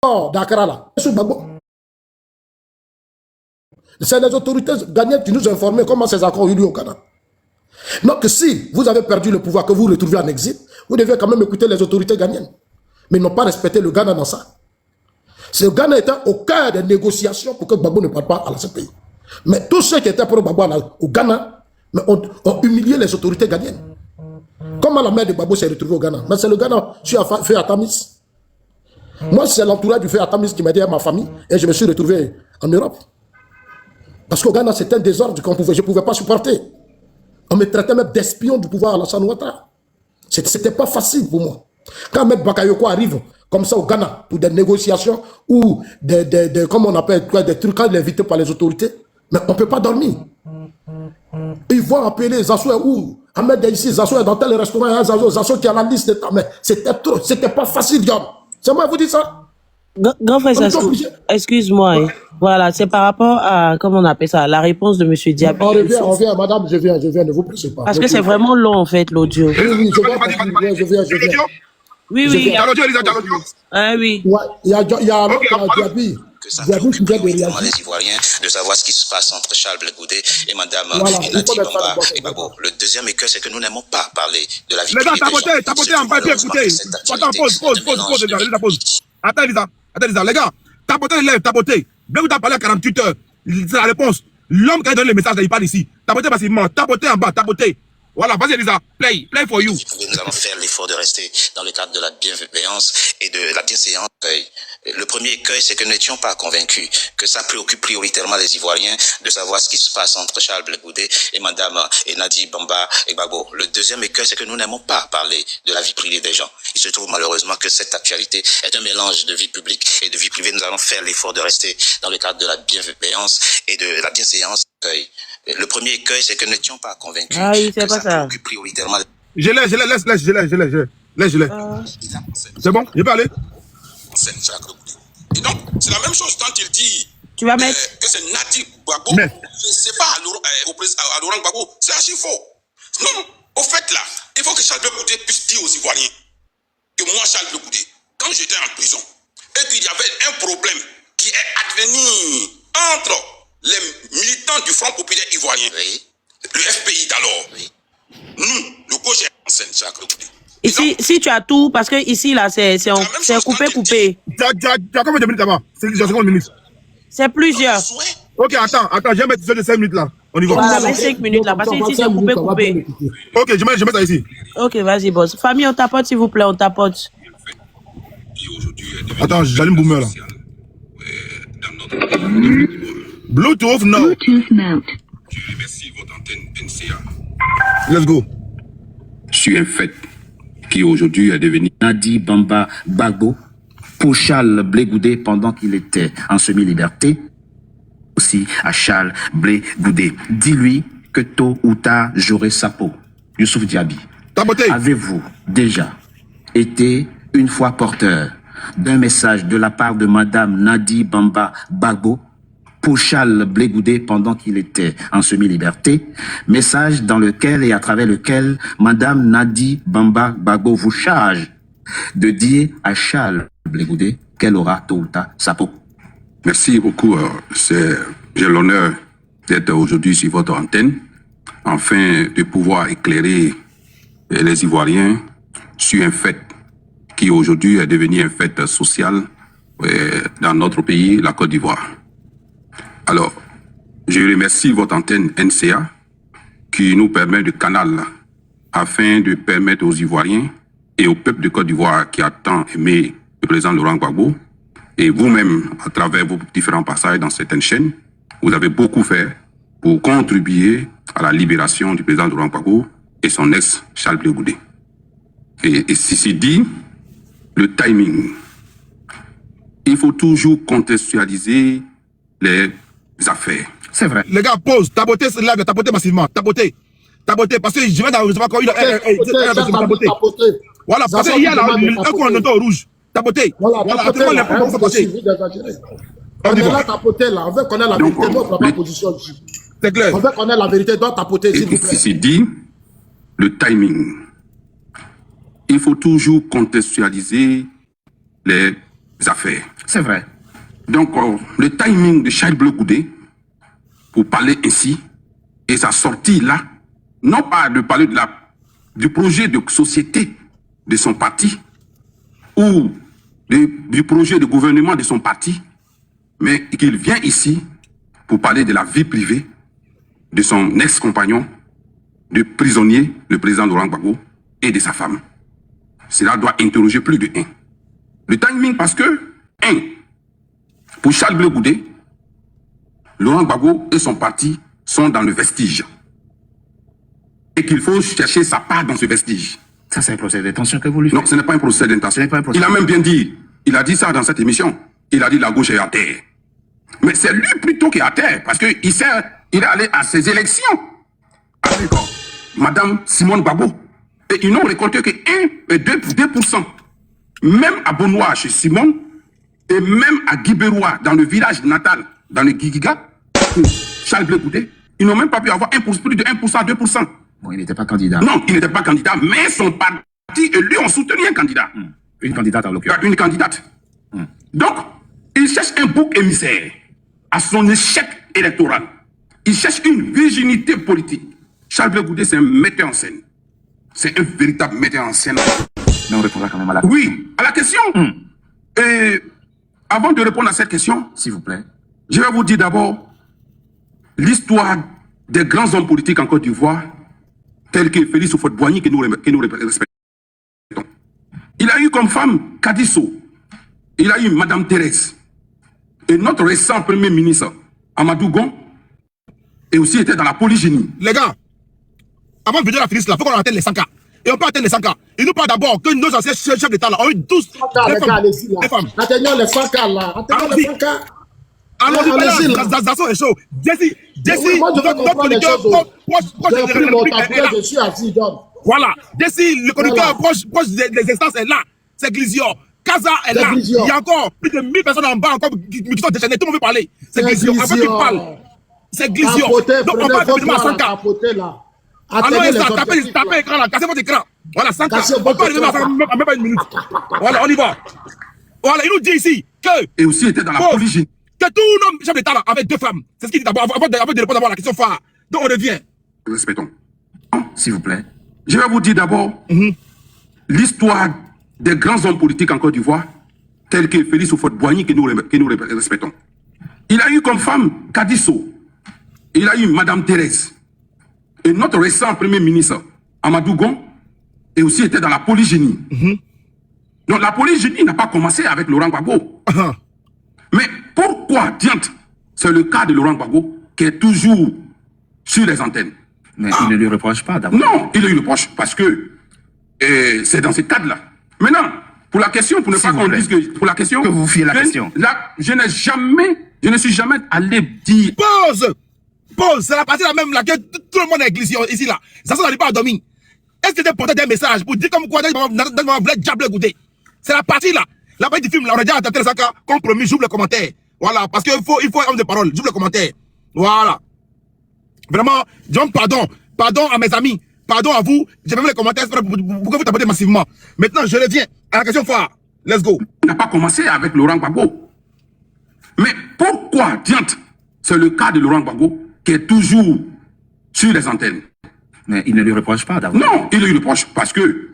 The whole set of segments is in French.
d'Accra là. C'est les autorités ghanéennes qui nous ont informé comment ces accords ont eu lieu au Ghana. Donc si vous avez perdu le pouvoir, que vous vous retrouvez en exil, vous devez quand même écouter les autorités ghanéennes. Mais ils n'ont pas respecté le Ghana dans ça. Ce Ghana était au cœur des négociations pour que Gbagbo ne parte pas à la CPI. Mais tous ceux qui étaient pour Gbagbo au Ghana ont humilié les autorités ghanéennes. Comment la mère de Gbagbo s'est retrouvée au Ghana? Mais c'est le Ghana, je suis à Feu Atamis. Moi, c'est l'entourage du Feu Atamis qui m'a dit à ma famille et je me suis retrouvé en Europe. Parce qu'au Ghana, c'était un désordre je ne pouvais pas supporter. On me traitait même d'espion du pouvoir Alassane Ouattara. Ce n'était pas facile pour moi. Quand M. Bakayoko arrive comme ça au Ghana pour des négociations ou comment on appelle, des trucs, quand il est invité par les autorités, mais on ne peut pas dormir. Ils vont appeler Zassou ou Ahmed ici, Zassou est dans tel restaurant, Zassou qui a la liste de temps. Mais c'était trop, c'était pas facile, John. C'est moi qui vous dis ça. Grand frère, excuse-moi. Ouais. Voilà, c'est par rapport à, comment on appelle ça, la réponse de M. Diaby. On revient, madame, je viens, ne vous pressez pas. Parce que c'est vraiment long, en fait, l'audio. Oui, je viens. Oui. Oui. Il y a Diaby. Diaby qui vient de réagir. Les Ivoiriens, de savoir ce qui se passe entre Charles Blé Goudé et Madame Nadi Bamba et Gbagbo. Le deuxième écueil, c'est que nous n'aimons pas parler de la vie privée des gens. Tapotez en bas, écoutez. Attends, pause. Attends, Lisa, les gars, tapotez. Blé Goudé a parlé à 48 heures. C'est la réponse. L'homme qui a donné le message, il parle ici. Tapotez massivement, tapotez en bas, tapotez. Voilà, vas-y Lisa, play for you. Nous allons faire l'effort de rester dans le cadre de la bienveillance et de la bienséance. Le premier écueil, c'est que nous n'étions pas convaincus que ça préoccupe prioritairement les Ivoiriens de savoir ce qui se passe entre Charles Blé Goudé et Madame Nadi Bamba et Gbagbo. Le deuxième écueil, c'est que nous n'aimons pas parler de la vie privée des gens. Il se trouve malheureusement que cette actualité est un mélange de vie publique et de vie privée. Nous allons faire l'effort de rester dans le cadre de la bienveillance et de la bienséance. Le premier écueil, c'est que nous n'étions pas convaincus que ça préoccupe prioritairement. Je l'ai. C'est bon, je peux aller. Et donc, c'est la même chose quand il dit tu vas mettre que c'est Nadi Gbagbo. C'est pas à Laurent Gbagbo, c'est archi faux. Non, au fait là, il faut que Charles Blé Goudé puisse dire aux Ivoiriens que moi, Charles Blé Goudé, quand j'étais en prison, et qu'il y avait un problème qui est advenu entre les militants du Front populaire ivoirien, le FPI d'alors, nous, le gauche est en scène, Charles Blé Goudé. Ici, si tu as tout, parce que ici, là, c'est coupé. Tu as combien de minutes là-bas? C'est 50 minutes. C'est plusieurs. Ok, attends, je vais mettre de 5 minutes là. On y va. Voilà, 25 minutes là, parce que ici, c'est coupé. Ok, je mets ça ici. Ok, vas-y, boss. Famille, on tapote, s'il vous plaît, on tapote. Attends, j'allume Boomer là. Bluetooth now. Je remercie votre antenne NCA. Let's go. Sur un fait qui aujourd'hui est devenu Nadi Bamba Gbagbo pour Charles Blé Goudé pendant qu'il était en semi-liberté, aussi à Charles Blé Goudé. Dis-lui que tôt ou tard j'aurai sa peau. Youssouf Diaby, avez-vous déjà été une fois porteur d'un message de la part de Madame Nadi Bamba Gbagbo pour Charles Blé Goudé pendant qu'il était en semi-liberté, message dans lequel et à travers lequel Madame Nadi Bamba Gbagbo vous charge de dire à Charles Blé Goudé qu'elle aura tôt ou tard sa peau. Merci beaucoup. J'ai l'honneur d'être aujourd'hui sur votre antenne afin de pouvoir éclairer les Ivoiriens sur un fait qui aujourd'hui est devenu un fait social dans notre pays, la Côte d'Ivoire. Alors, je remercie votre antenne NCA qui nous permet de canal afin de permettre aux Ivoiriens et au peuple de Côte d'Ivoire qui a tant aimé le président Laurent Gbagbo et vous-même, à travers vos différents passages dans certaines chaînes, vous avez beaucoup fait pour contribuer à la libération du président Laurent Gbagbo et son ex Charles Blé Goudé. Et ceci dit, le timing. Il faut toujours contextualiser les affaires. C'est vrai. Les gars, pause. Tapotez ce live, tapotez massivement. Tapotez, parce que je vais dans tapoter. Voilà, parce qu'il y a là un coup en auto rouge. Tapotez. Voilà, actuellement les points vont passer. On est là tapoter là, on veut connaître la vérité, nous on prend pas position dessus. C'est clair. On veut connaître la vérité, doit tapoter s'il vous plaît. Ceci dit, le timing. Il faut toujours contextualiser les affaires. C'est vrai. Donc, le timing de Charles Blé Goudé, pour parler ainsi, et sa sortie là, non pas de parler du projet de société de son parti, ou du projet de gouvernement de son parti, mais qu'il vient ici pour parler de la vie privée de son ex-compagnon, de prisonnier, le président Laurent Gbagbo, et de sa femme. Cela doit interroger plus de un. Le timing, parce que, pour Charles Blé Goudé, Laurent Gbagbo et son parti sont dans le vestige. Et qu'il faut chercher sa part dans ce vestige. Ça, c'est un procès d'intention que vous lui faites. Non, ce n'est pas un procès d'intention. Il a même bien dit, il a dit ça dans cette émission. Il a dit la gauche est à terre. Mais c'est lui plutôt qui est à terre, parce qu'il est allé à ses élections avec Madame Simone Gbagbo. Et ils n'ont récolté que 2%. Même à Bonois, chez Simone, et même à Guibérois, dans le village natal, dans le Guigiga, Charles Blé Goudé, ils n'ont même pas pu avoir plus de 1%, 2%. Bon, il n'était pas candidat. Non, il n'était pas candidat, mais son parti et lui ont soutenu un candidat. Une candidate en l'occurrence. Une candidate. Donc, il cherche un bouc émissaire à son échec électoral. Il cherche une virginité politique. Charles Blé Goudé, c'est un metteur en scène. C'est un véritable metteur en scène. Mais on répondra quand même à la question. Oui, à la question. Et avant de répondre à cette question, s'il vous plaît, je vais vous dire d'abord l'histoire des grands hommes politiques en Côte d'Ivoire, tels que Félix Houphouët-Boigny, que nous respectons. Il a eu comme femme Kadisso, il a eu Madame Thérèse, et notre récent Premier ministre, Amadou Gon, et aussi était dans la polygénie. Les gars, avant de venir à Félix, il faut qu'on atteigne les 100 cas. Et on peut atteindre les 100 cas. Il nous parle d'abord que nos anciens chefs d'État ont eu 12 les femmes. Atteignons les 100 cas là. Atteignons les 100 cas. Allons-y, la Zasson est chaud. Jessie, moi je veux comprendre les choses. J'ai pris mon tabouret, je suis assis, donc. Voilà. Jessie, le conducteur proche des instances est là. C'est Glizio. Kaza est là. Il y a encore plus de 1000 personnes en bas encore qui sont déchaînées. Tout le monde veut parler. C'est Glizio. Avant qu'il parle, c'est Glizio. Donc on va évidemment à 100 cas. Alors, tapez l'écran là, cassez votre écran. Voilà, 100 cas. On peut arriver à même pas une minute. Voilà, on y va. Voilà, il nous dit ici que. Et aussi était dans la polygénie. Que tout homme chef d'État là, avec 2 femmes. C'est ce qu'il dit d'abord, avant de répondre d'abord à la question phare. Donc on revient. Respectons. S'il vous plaît. Je vais vous dire d'abord l'histoire des grands hommes politiques en Côte d'Ivoire, tels que Félix Houphouët-Boigny, que nous respectons. Il a eu comme femme Kadisso, il a eu Madame Thérèse, et notre récent Premier ministre, Amadou Gon, et aussi était dans la polygénie. Donc la polygénie n'a pas commencé avec Laurent Gbagbo. Mais pourquoi, diante, c'est le cas de Laurent Gbagbo qui est toujours sur les antennes. Mais il ne lui reproche pas d'abord. Non, il lui reproche parce que c'est dans ce cadre-là. Maintenant, pour la question, pour ne pas qu'on dise que... Pour la question... Que vous fiez la question. Là, je ne suis jamais allé dire... Pause, c'est la partie là même là que tout le monde est glissé ici là. Ça n'arrive pas à dormir. Est-ce que tu porté des messages pour dire comme quoi dans Blé Goudé? C'est la partie là. La partie du film, là, on a déjà attendu les 100 cas, comme promis, j'ouvre le commentaire. Voilà, parce qu'il faut homme de parole, j'ouvre le commentaire. Voilà. Vraiment, je demande pardon à mes amis, pardon à vous, j'ai même les commentaires pour que vous t'abonnez massivement. Maintenant, je reviens à la question phare. Let's go. Il n'a pas commencé avec Laurent Gbagbo. Mais pourquoi, diante, c'est le cas de Laurent Gbagbo qui est toujours sur les antennes? Mais il ne lui reproche pas d'abord. Non, il lui reproche parce que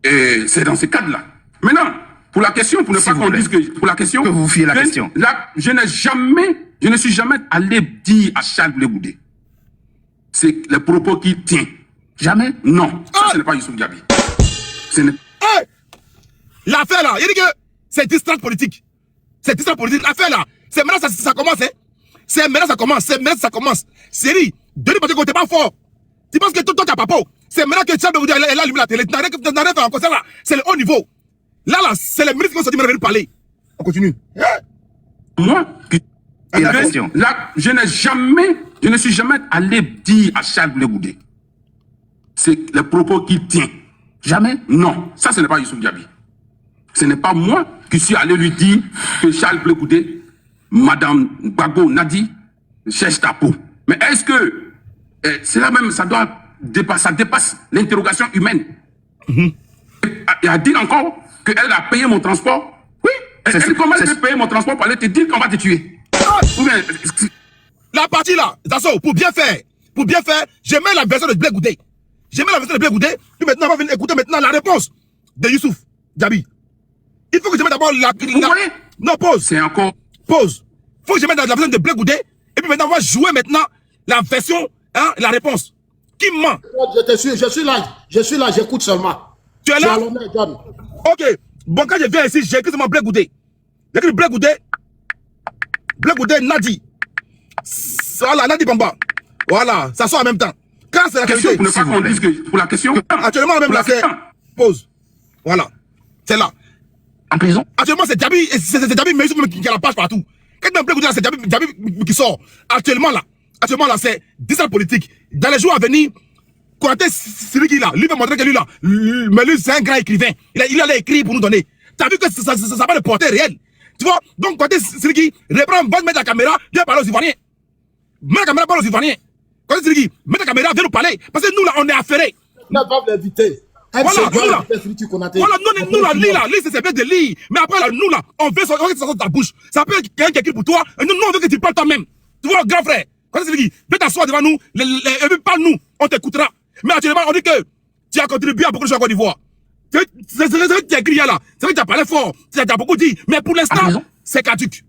c'est dans ce cadre-là. Maintenant, pour la question, pour ne pas qu'on dise que... Pour la question... Que vous fiez la question. Là, je ne suis jamais allé dire à Charles Blé Goudé. C'est le propos qu'il tient. Jamais? Non, ça ce n'est pas Youssouf Diaby. L'affaire là, il dit que c'est distrait politique. C'est distrait politique. L'affaire là, c'est maintenant ça commence, hein. C'est maintenant ça commence. Série, Denis Patrick, t'es pas fort. Tu penses que toi t'as pas peau. C'est maintenant que Charles Blé Goudé, elle a allumé la télé. Tu n'as rien fait encore, ça là. C'est le haut niveau. Là, c'est les ministres qui vont sortir, mais venir parler. On continue. Moi, et la question. Là, je ne suis jamais allé dire à Charles Blé Goudé. C'est le propos qu'il tient. Jamais? Non, ça ce n'est pas Youssouf Diaby. Ce n'est pas moi qui suis allé lui dire que Charles Blé Goudé, Madame Gbagbo Nadi, cherche ta peau. Mais est-ce que cela même, ça dépasse l'interrogation humaine? Et à dire encore qu'elle a payé mon transport? Oui, Comment je vais payer mon transport pour aller te dire qu'on va te tuer? La partie là, Zasso, pour bien faire, je mets la version de Blé Goudé. Puis maintenant, on va venir écouter maintenant la réponse de Youssouf Djabi. Il faut que je mette d'abord la... Non, pause. C'est encore... Pause. Il faut que je mette la version de Blé Goudé. Et puis maintenant, on va jouer maintenant la version, hein, la réponse. Qui ment? Je suis là, j'écoute seulement. Tu es là? John. Ok. Bon, quand je viens ici, j'ai écrit seulement Blé Goudé. J'ai écrit Blé Goudé, Nadi. Voilà, Nadi Bamba. Voilà, ça sort en même temps. Quand c'est la question, pour ne pas qu'on dise que pour la question. Actuellement, même là, c'est pause. Voilà. C'est là. En prison? Actuellement, c'est Djabi, mais qui a la page partout. Quand tu Blé Goudé, c'est Djabi qui sort. Actuellement, là, c'est discours politique. Dans les jours à venir, Konaté Sidiki là, lui va montrer que lui là, mais lui c'est un grand écrivain. Il allait écrire pour nous donner. Tu as vu que ça va le porter réel. Tu vois, donc Konaté Sidiki reprend, va mettre la caméra, viens parler aux Ivoiriens. Mets la caméra, parle aux Ivoiriens. Konaté Sidiki, mets la caméra, viens nous parler. Parce que nous là, on est affairés. On va l'inviter. Voilà, nous là, lis c'est bien de lire. Mais après là, nous là, on veut sortir de ta bouche. Ça peut être quelqu'un qui écrit pour toi. Nous, on veut que tu parles toi-même. Tu vois, grand frère. Konaté Sidiki, viens t'asseoir devant nous, parle-nous, on t'écoutera. Mais actuellement, on dit que tu as contribué à beaucoup de choses en Côte d'Ivoire. C'est vrai que tu as écrit là. C'est vrai que tu as parlé fort. Tu as beaucoup dit. Mais pour l'instant, c'est caduc.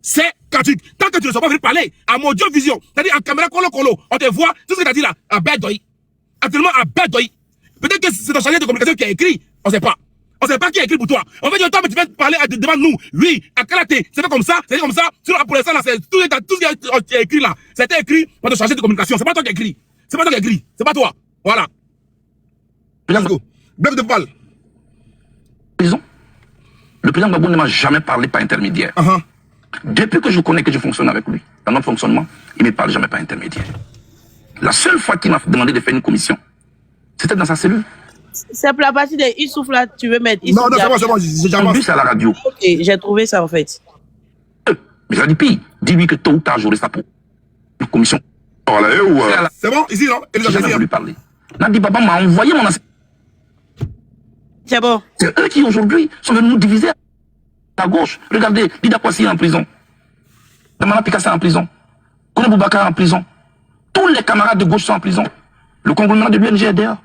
C'est caduc. Tant que tu ne sois pas venu parler à mon Dieu Vision, c'est-à-dire en caméra colo, on te voit, tout ce que tu as dit là, à Bedoy. Actuellement, à Bedoy. Peut-être que c'est ton chargé de communication qui a écrit. On ne sait pas. On ne sait pas qui a écrit pour toi. On va dire, toi, mais tu viens parler devant nous. Oui, à Kalaté, c'est fait comme ça, c'est comme ça. Pour l'instant, là, tout ce qui a écrit là, c'était écrit par ton chargé de communication. C'est pas toi qui a écrit. C'est pas toi qui a écrit. C'est pas toi. Voilà. Let's go. Bref de parle. Prison. Le président Gbagbo ne m'a jamais parlé par intermédiaire. Depuis que je connais que je fonctionne avec lui, dans notre fonctionnement, il ne me parle jamais par intermédiaire. La seule fois qu'il m'a demandé de faire une commission, c'était dans sa cellule. C'est pour la partie de Youssouf là, tu veux mettre Non, c'est bon, j'ai En bus à la radio. Ok, j'ai trouvé ça en fait. Mais j'ai dit pire, dis-lui que tôt ou tard, j'aurai ça pour une commission. C'est bon, ici, non? J'ai jamais voulu parler. Nadi Baba m'a envoyé mon ancien. C'est bon. C'est eux qui aujourd'hui sont venus nous diviser à gauche. Regardez, Dida Kwasi est en prison. Damana Pikassa est en prison. Kone Boubacar est en prison. Tous les camarades de gauche sont en prison. Le conglomérat de l'UNG est dehors.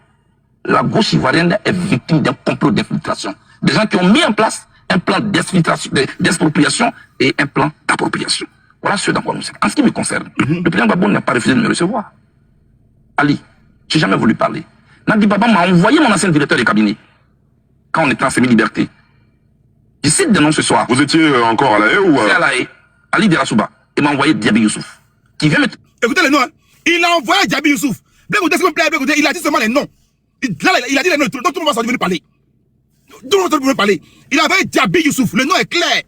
La gauche ivoirienne est victime d'un complot d'infiltration. Des gens qui ont mis en place un plan d'expropriation et un plan d'appropriation. Voilà ce dans quoi nous sommes. En ce qui me concerne, le président Gbagbo n'a pas refusé de me recevoir. Ali, j'ai jamais voulu parler. Nadi Baba m'a envoyé mon ancien directeur de cabinet quand on était en semi-liberté. Je cite des noms ce soir. Vous étiez encore à la haie ou à la haie, Ali Derasouba. Il m'a envoyé Djabi Youssouf. Qui vient me... Écoutez les noms. Hein. Il a envoyé Djabi Youssouf. Il a dit seulement les noms. Il a dit les noms. Tout le monde va s'en venir parler. Tout le monde va venir parler. Il a envoyé Djabi Youssouf. Le nom est clair.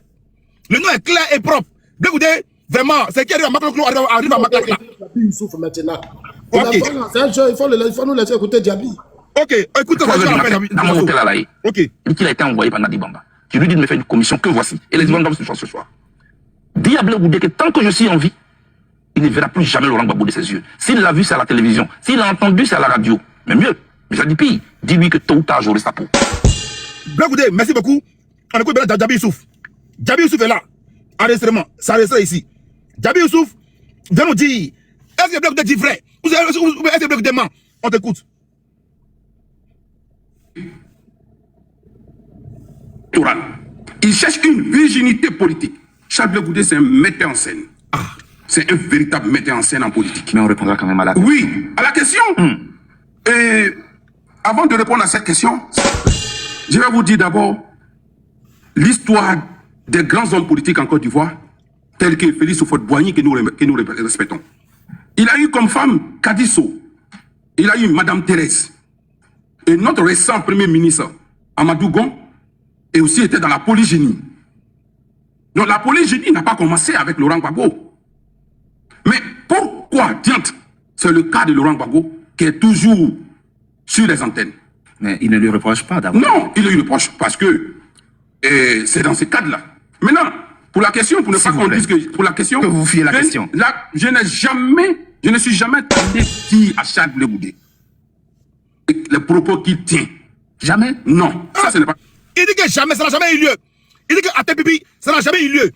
Le nom est clair et propre. Écoutez, vraiment, c'est qui arrive à Macloclo, arrive à Macloclo. Djabi Youssouf maintenant. Ok. C'est un jeu, il faut nous laisser écouter Djabi. Ok, écoute, dans mon hôtel à la haie. Ok. Il a été envoyé par Nadi Bamba. Je lui dis de me faire une commission que voici. Et les Ivoiriens doivent se faire ce soir. Dis à Blé Goudé que tant que je suis en vie, il ne verra plus jamais Laurent Gbagbo de ses yeux. S'il l'a vu, c'est à la télévision. S'il l'a entendu, c'est à la radio. Mais mieux, mais j'ai dit pire, dis-lui que tôt ou tard, j'aurai sa peau. Blé Goudé, merci beaucoup. On écoute bien Djabi Youssouf. Djabi Youssouf est là. Enregistrement. Ça enregistre ici. Djabi Youssouf vient nous dire, est-ce que Blé Goudé dit vrai? Ou est-ce que Blé Goudé ment? On t'écoute. Il cherche une virginité politique. Charles Blé Goudé, c'est un metteur en scène. C'est un véritable metteur en scène en politique. Mais on répondra quand même à la question. Oui, à la question. Et avant de répondre à cette question, je vais vous dire d'abord l'histoire des grands hommes politiques en Côte d'Ivoire, tels que Félix Houphouët-Boigny, que nous respectons. Il a eu comme femme Kadisso. Il a eu Madame Thérèse. Et notre récent Premier ministre, Amadou Gon, et aussi était dans la polygénie. Donc la polygénie n'a pas commencé avec Laurent Gbagbo. Mais pourquoi, diante, c'est le cas de Laurent Gbagbo qui est toujours sur les antennes? Mais il ne lui reproche pas d'avoir... Non, il lui reproche parce que c'est dans ce cadre-là. Maintenant, pour la question, pour ne pas qu'on dise que... Pour la question... Que vous fiez la question. Là, je ne suis jamais tenté dire à Charles Blé Goudé les propos qu'il tient. Jamais? Non, ça ce n'est pas... Il dit que jamais, ça n'a jamais eu lieu. Il dit qu'à Tépipi, ça n'a jamais eu lieu.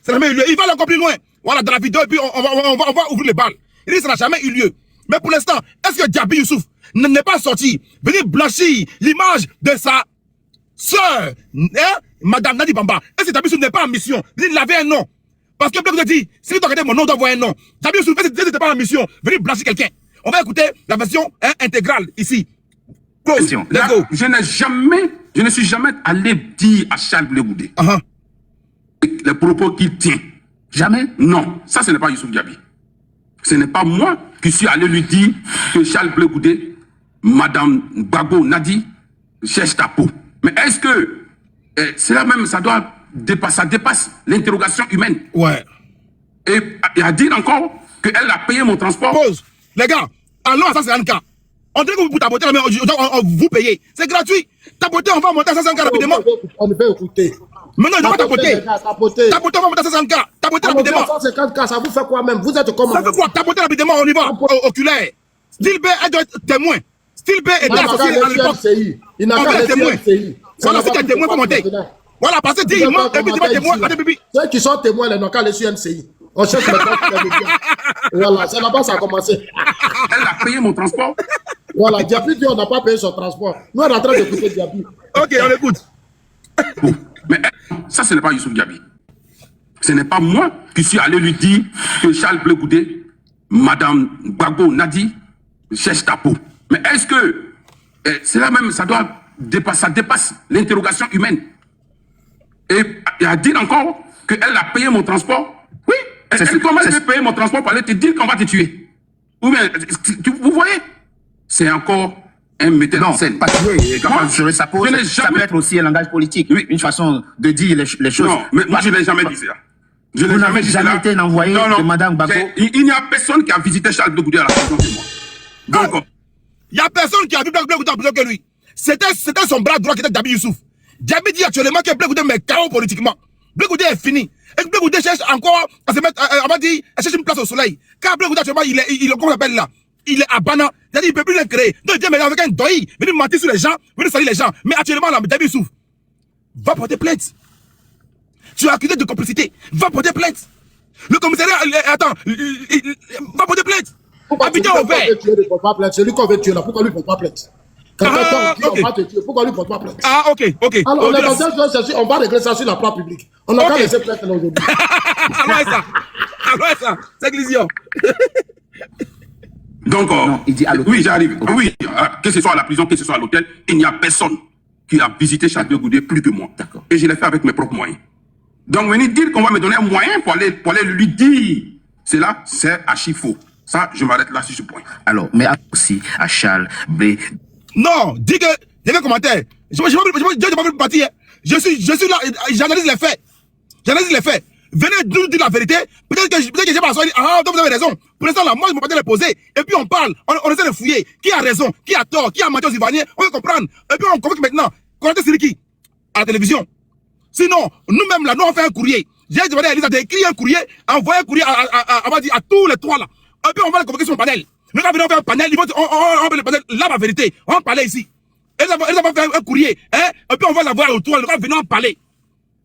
Ça n'a jamais eu lieu. Il va aller encore plus loin. Voilà, dans la vidéo, et puis on va ouvrir les balles. Il dit que ça n'a jamais eu lieu. Mais pour l'instant, est-ce que Diaby Youssouf n'est pas sorti venir blanchir l'image de sa sœur, hein, Madame Nadi Bamba? Est-ce que Diaby Youssouf n'est pas en mission? Il avait un nom. Parce que vous dit, si vous regardez mon nom, doit avoir un nom. Diaby Youssouf, est-ce que n'était pas en mission? Venir blanchir quelqu'un. On va écouter la version intégrale ici. Close. Là, je ne suis jamais allé dire à Charles Blé Goudé les propos qu'il tient. Jamais? Non. Ça, ce n'est pas Youssouf Diaby. Ce n'est pas moi qui suis allé lui dire que Charles Blé Goudé, Madame Gbagbo Nadi, cherche ta peau. Mais est-ce que cela même, ça dépasse l'interrogation humaine? Ouais. Et à dire encore qu'elle a payé mon transport. Pause. Les gars, allons à 150K. On dirait que vous tapoter, mais vous payez. C'est gratuit. Tapoter, on va monter à 150K rapidement. On va écouter. Maintenant, il ne va pas tapoter. Tapoter, on va monter à 150K. Tapoter rapidement. 150K, ça vous fait quoi même? Vous êtes comment? Ça fait quoi? Tapoter rapidement, on y va. Oculaire. Style B, elle doit être témoin. Style B était associé à l'époque. Il n'a qu'à témoin. laisser Voilà, si tu es témoin, il faut monter. Voilà, parce que dis, il manque, et puis tu vas témoin. Ceux qui sont témoins, ils n'ont qu'à laisser NCI. On cherche maintenant qui est bien. Voilà, c'est là-bas ça a commencé. Elle a payé mon transport. Voilà, Diaby dit on n'a pas payé son transport. Nous, on est en train d'écouter Diaby. Ok, on écoute. Bon. Mais ça, ce n'est pas Youssouf Diaby. Ce n'est pas moi qui suis allé lui dire que Charles Blé Goudé, Madame Gbagbo Nadi, cherche ta peau. Mais est-ce que cela même, ça dépasse l'interrogation humaine? Et à dire encore qu'elle a payé mon transport? Oui. Comment elle peut payer mon transport pour aller te dire qu'on va te tuer? Ou bien, vous voyez? C'est encore un metteur en scène. Pas tuer, quand ça pose, ça peut être aussi un langage politique, une façon de dire les choses. Non, mais moi je ne l'ai jamais dit ça. Je Vous n'avez jamais été envoyé de Madame Gbagbo? Il n'y a personne qui a visité Charles Blé Goudé à la prison que moi. Donc, il n'y a personne qui a vu Blé Goudé en prison que lui. C'était son bras droit qui était Diaby Youssouf. Diaby dit actuellement que Blé Goudé met KO politiquement. Blé Goudé est fini. Et Blé Goudé cherche encore à se mettre, on va dire, elle cherche une place au soleil. Car Blé Goudé actuellement, il est, comment on appelle là? Il est à Bana. C'est-à-dire, il ne peut plus le créer. Donc, il dit, mais avec un doi, venir mentir sur les gens, venir salir les gens. Mais actuellement, là, Diaby Youssouf, va porter plainte. Tu es accusé de complicité. Va porter plainte. Le commissariat, attends, va porter plainte. Abidjan ouvert. C'est lui qu'on veut tuer là. Pourquoi lui ne porte pas plainte? Quand on va te tuer, pourquoi lui ne porte pas plainte? Ah, ok. Alors, on est dans un session, on va régler ça sur la place publique. On n'a qu'à laisser plainte là aujourd'hui. Alors ça, c'est Glisio. Donc, non, il dit à l'hôtel. Oui, j'arrive. Oui, que ce soit à la prison, que ce soit à l'hôtel, il n'y a personne qui a visité Charles Blé Goudé plus que moi. D'accord. Et je l'ai fait avec mes propres moyens. Donc, venir dire qu'on va me donner un moyen pour aller lui dire, cela, c'est archi faux. Ça, je m'arrête là sur ce point. Alors, mais aussi à Charles Blé. Non, dis que, il y avait un commentaire. Je ne vais pas partir. Je suis là, j'analyse les faits. Venez nous dire la vérité. Peut-être que j'ai pas dit, donc vous avez raison. Pour l'instant, là, moi, je me peux les poser. Et puis, on parle, on essaie de fouiller. Qui a raison, qui a tort, qui a menti aux Ivoiriens. On va comprendre. Et puis, on convoque maintenant. Connaissez Siriki à la télévision. Sinon, nous-mêmes, là, nous, on fait un courrier. J'ai demandé à Elisa d'écrire un courrier, envoyer un courrier à tous les trois, là. Et puis, on va les convoquer sur le panel. Nous, quand on fait un panel, on va le panel, là, la vérité. On va parler ici. Elisa va faire un courrier, hein. Et puis, on va l'avoir autour, on va venir en parler.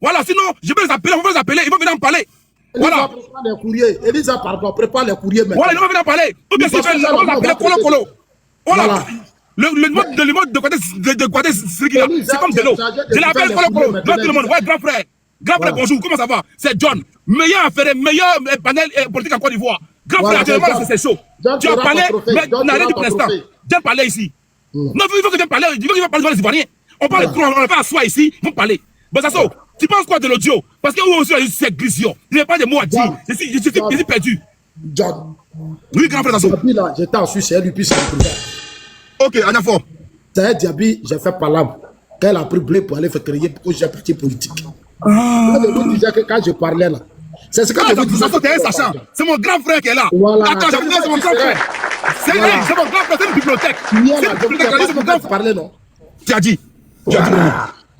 Voilà, sinon, je vais les appeler, on va les appeler, ils vont venir en parler. Voilà. Prépare les courriers. Elisa, pardon, prépare les courriers maintenant. Voilà, ils vont venir en parler. Ou bien, c'est fait, on va l'appeler Colo. Voilà. Le mode de Kouaté Siriki, là, c'est comme de l'eau. Je l'appelle Colo. Tout le monde, ouais, grand frère. Grand frère, bonjour, comment ça va? C'est John. Meilleur affaire, meilleur panel politique en Côte d'Ivoire. Grand frère, actuellement, c'est chaud. Tu as parlé, mais n'a rien dit pour l'instant. Viens parler ici. Non, il faut que vienne parler, il faut qu'il vienne parler devant les Ivoiriens. On parle trop, on n'est pas à soi ici, ils vont parler. Bon, ça tu penses quoi de l'audio? Parce que vous aussi, c'est Glisio. Il n'y a pas de mots à dire. Je suis perdu. John. Oui, grand frère, Sasso. Diaby, là, j'étais en Suisse, c'est lui, puis c'est le président. Ok, Anafo. C'est Diaby, j'ai fait palabre. Quand elle a pris blé pour aller faire créer, pour que j'ai un parti politique. Quand je vous disais que quand je parlais là, c'est ce que je vous disais. C'est mon grand frère qui est là. Voilà. Attends, je vous dis, c'est mon grand frère. C'est mon grand frère, c'est une bibliothèque. C'est mon grand frère. Non. Tu as dit.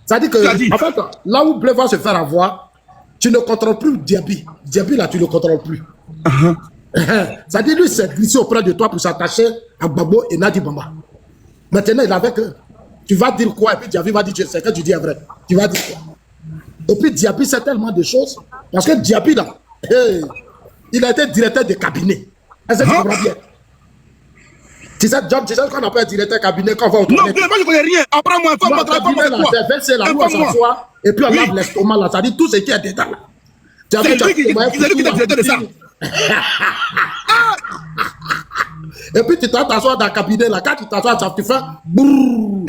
Ça dit que, en fait, là où Blé va se faire avoir, tu ne contrôles plus Diaby. Diaby, là, tu ne le contrôles plus. Ça dit, lui, c'est glissé auprès de toi pour s'attacher à Gbagbo et Nadi Bamba. Maintenant, il est avec eux. Tu vas dire quoi? Et puis Diaby va dire, c'est que tu dis est vrai. Tu vas dire quoi? Et puis Diaby sait tellement de choses. Parce que Diaby, là, hey, il a été directeur de cabinet. Est-ce que tu comprends bien? Tu sais, John, tu sais qu'on appelle directeur de cabinet quand on va au toilette? Non, moi je connais rien. Apprends-moi, informe-moi, c'est la loi s'assoit et puis on lave l'estomac là. Ça dit tout ce qui est dedans là. C'est lui qui est directeur de ça. Et puis tu t'assois dans le cabinet là. Quand tu t'assois, tu fais brrrr.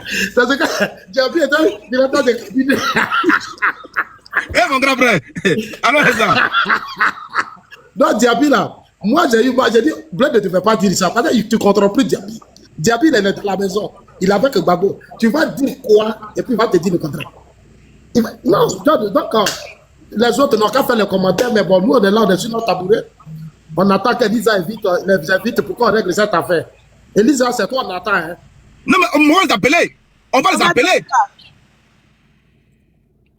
C'est ce que Diaby était directeur de cabinet. Eh mon grand frère, alors c'est ça. Donc Diaby là, moi j'ai dit, Bled ne devait pas dire ça, parce que tu ne contrôles plus Diaby. Diaby il est dans la maison, il est avec Gbagbo. Tu vas dire quoi et puis il va te dire le contraire. Non, donc les autres n'ont qu'à faire les commentaires, mais bon, nous on est là, on est sur notre tabouret. On attend qu'Elisa les invite pour qu'on règle cette affaire. Elisa, c'est toi on attend. Hein? Non mais on va les appeler, on va les appeler.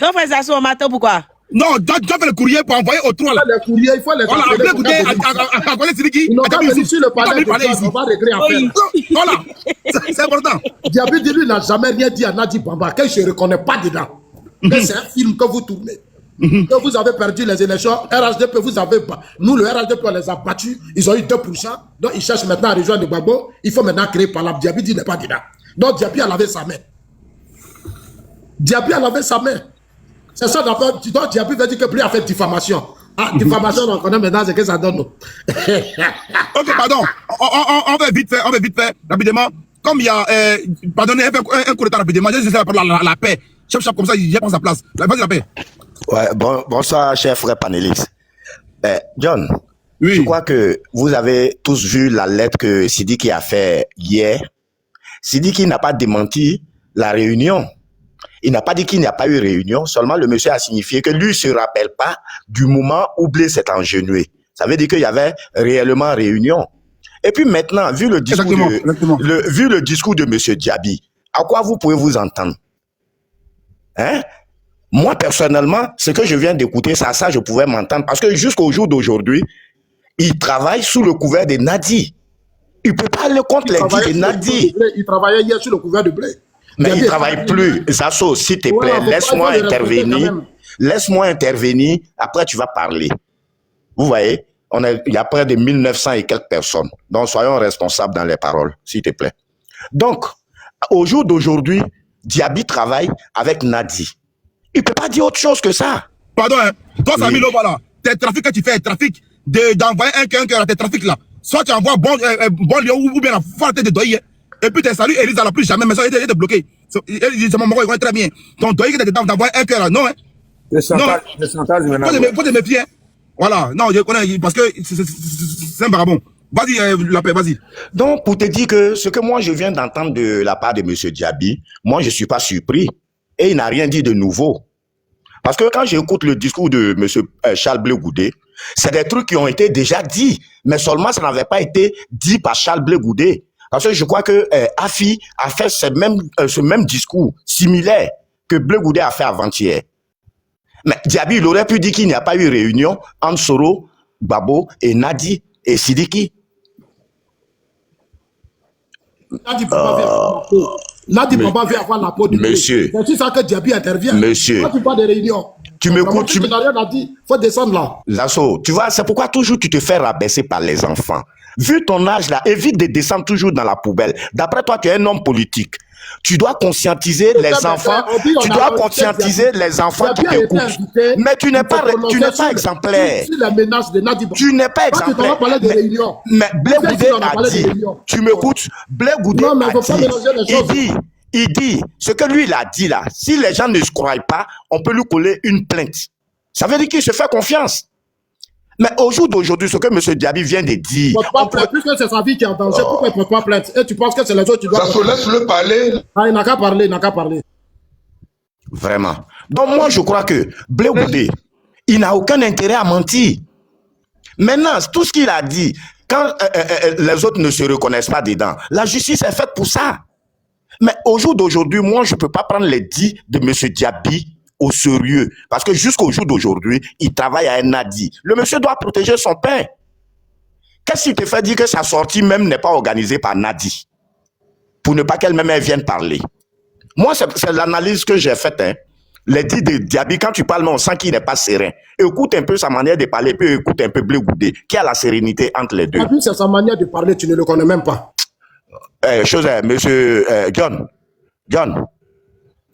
Quand frère Zasso au matin, pourquoi? Non, tu as fait le courrier pour envoyer au 3 là. Les courriers, il faut les voilà, appeler. Écoutez, à Sidiki. Ils n'ont pas venu sur le palais de John, on va régler affaire. Voilà, c'est important. Diaby dit, lui, n'a jamais rien dit à Nadi Bamba, que je ne reconnais pas dedans. C'est un film que vous tournez. Que vous avez perdu les élections, RHDP, vous avez pas. Nous, le RHDP, on les a battus, ils ont eu 2%. Donc, ils cherchent maintenant à rejoindre Gbagbo. Il faut maintenant créer par là. Diaby dit, n'est pas dedans. Donc, Diaby a lavé sa main. Diaby a lavé sa main. C'est ça, d'abord, Diaby veut dire que plus il a fait diffamation. Ah, diffamation, on connaît maintenant ce que ça donne. Ok, pardon. On va vite faire, rapidement. Comme il y a, pardonnez, un coup de temps rapidement. Je sais la paix. Chef, comme ça, il prend sa place. Vas-y, la paix. Ouais, bonsoir, cher frère panéliste. John, oui. Je crois que vous avez tous vu la lettre que Sidiki a fait hier. Sidiki n'a pas démenti la réunion. Il n'a pas dit qu'il n'y a pas eu réunion, seulement le monsieur a signifié que lui ne se rappelle pas du moment où Blé s'est engenoué. Ça veut dire qu'il y avait réellement réunion. Et puis maintenant, vu le discours, vu le discours de monsieur Diaby, à quoi vous pouvez vous entendre? Hein? Moi, personnellement, ce que je viens d'écouter, ça je pouvais m'entendre. Parce que jusqu'au jour d'aujourd'hui, il travaille sous le couvert de Nadi. Il ne peut pas aller contre les dits de Nadi. Il travaillait hier sur le couvert de Blé. Mais il ne travaille plus. Zasso, s'il te plaît, laisse-moi intervenir. Laisse-moi intervenir. Après, tu vas parler. Vous voyez, il y a près de 1900 et quelques personnes. Donc, soyons responsables dans les paroles, s'il te plaît. Donc, au jour d'aujourd'hui, Diaby travaille avec Nadi. Il ne peut pas dire autre chose que ça. Pardon, hein. Toi, Samy Lo, voilà. Tes trafics que tu fais, trafic d'envoyer un cœur à tes trafics là. Soit tu envoies bon lieu ou bien la fois de doyer. Et puis tu salues Elisa la plus jamais, mais ça il est bloqué. C'est mon mari, il connaît très bien. Ton doyer qui était d'envoyer un cœur là, non, hein? Le chantage maintenant. Faut te méfier. Voilà, non, je connais, parce que c'est un vagabond. Vas-y, la paix, vas-y. Donc, pour te dire que ce que moi je viens d'entendre de la part de M. Diaby, moi je ne suis pas surpris. Et il n'a rien dit de nouveau. Parce que quand j'écoute le discours de M. Charles Blé Goudé, c'est des trucs qui ont été déjà dit, mais seulement ça n'avait pas été dit par Charles Blé Goudé. Parce que je crois que Afi a fait ce même discours similaire que Blé Goudé a fait avant-hier. Mais Diaby, il aurait pu dire qu'il n'y a pas eu réunion entre Soro, Gbagbo et Nadi et Sidiki. Nadi Bamba veut avoir la peau de monsieur. C'est ça que Diaby intervient. Monsieur. Quand tu parles de réunions. Tu m'écoutes. Tu n'as rien à dire. Faut descendre là. Zasso, tu vois, c'est pourquoi toujours tu te fais rabaisser par les enfants. Vu ton âge là, évite de descendre toujours dans la poubelle. D'après toi, tu es un homme politique. Tu dois conscientiser les enfants. Tu dois conscientiser les enfants qui t'écoutent. Mais tu n'es pas exemplaire. Tu n'es pas exemplaire. Mais Blé Goudé a dit, tu m'écoutes, Blé Goudé a dit, il dit, ce que lui il a dit là, si les gens ne se croient pas, on peut lui coller une plainte. Ça veut dire qu'il se fait confiance. Mais au jour d'aujourd'hui, ce que M. Diaby vient de dire... Puisque c'est sa vie qui est en danger, pourquoi il ne peut pas plainte? Et tu penses que c'est les autres qui doivent... Ça se laisse-le parler. Ah, il n'a qu'à parler, il n'a qu'à parler. Vraiment. Donc moi, je crois que Blé Goudé, il n'a aucun intérêt à mentir. Maintenant, tout ce qu'il a dit, quand les autres ne se reconnaissent pas dedans, la justice est faite pour ça. Mais au jour d'aujourd'hui, moi, je ne peux pas prendre les dits de M. Diaby au sérieux. Parce que jusqu'au jour d'aujourd'hui, il travaille à un Nadi. Le monsieur doit protéger son père. Qu'est-ce qui te fait dire que sa sortie même n'est pas organisée par Nadi? pour ne pas qu'elle-même vienne parler. Moi, c'est l'analyse que j'ai faite. Hein. Les dits de Diaby, quand tu parles, on sent qu'il n'est pas serein. Écoute un peu sa manière de parler, puis écoute un peu Blé Goudé, qui a la sérénité entre les deux. Diaby, c'est sa manière de parler, tu ne le connais même pas. Monsieur John,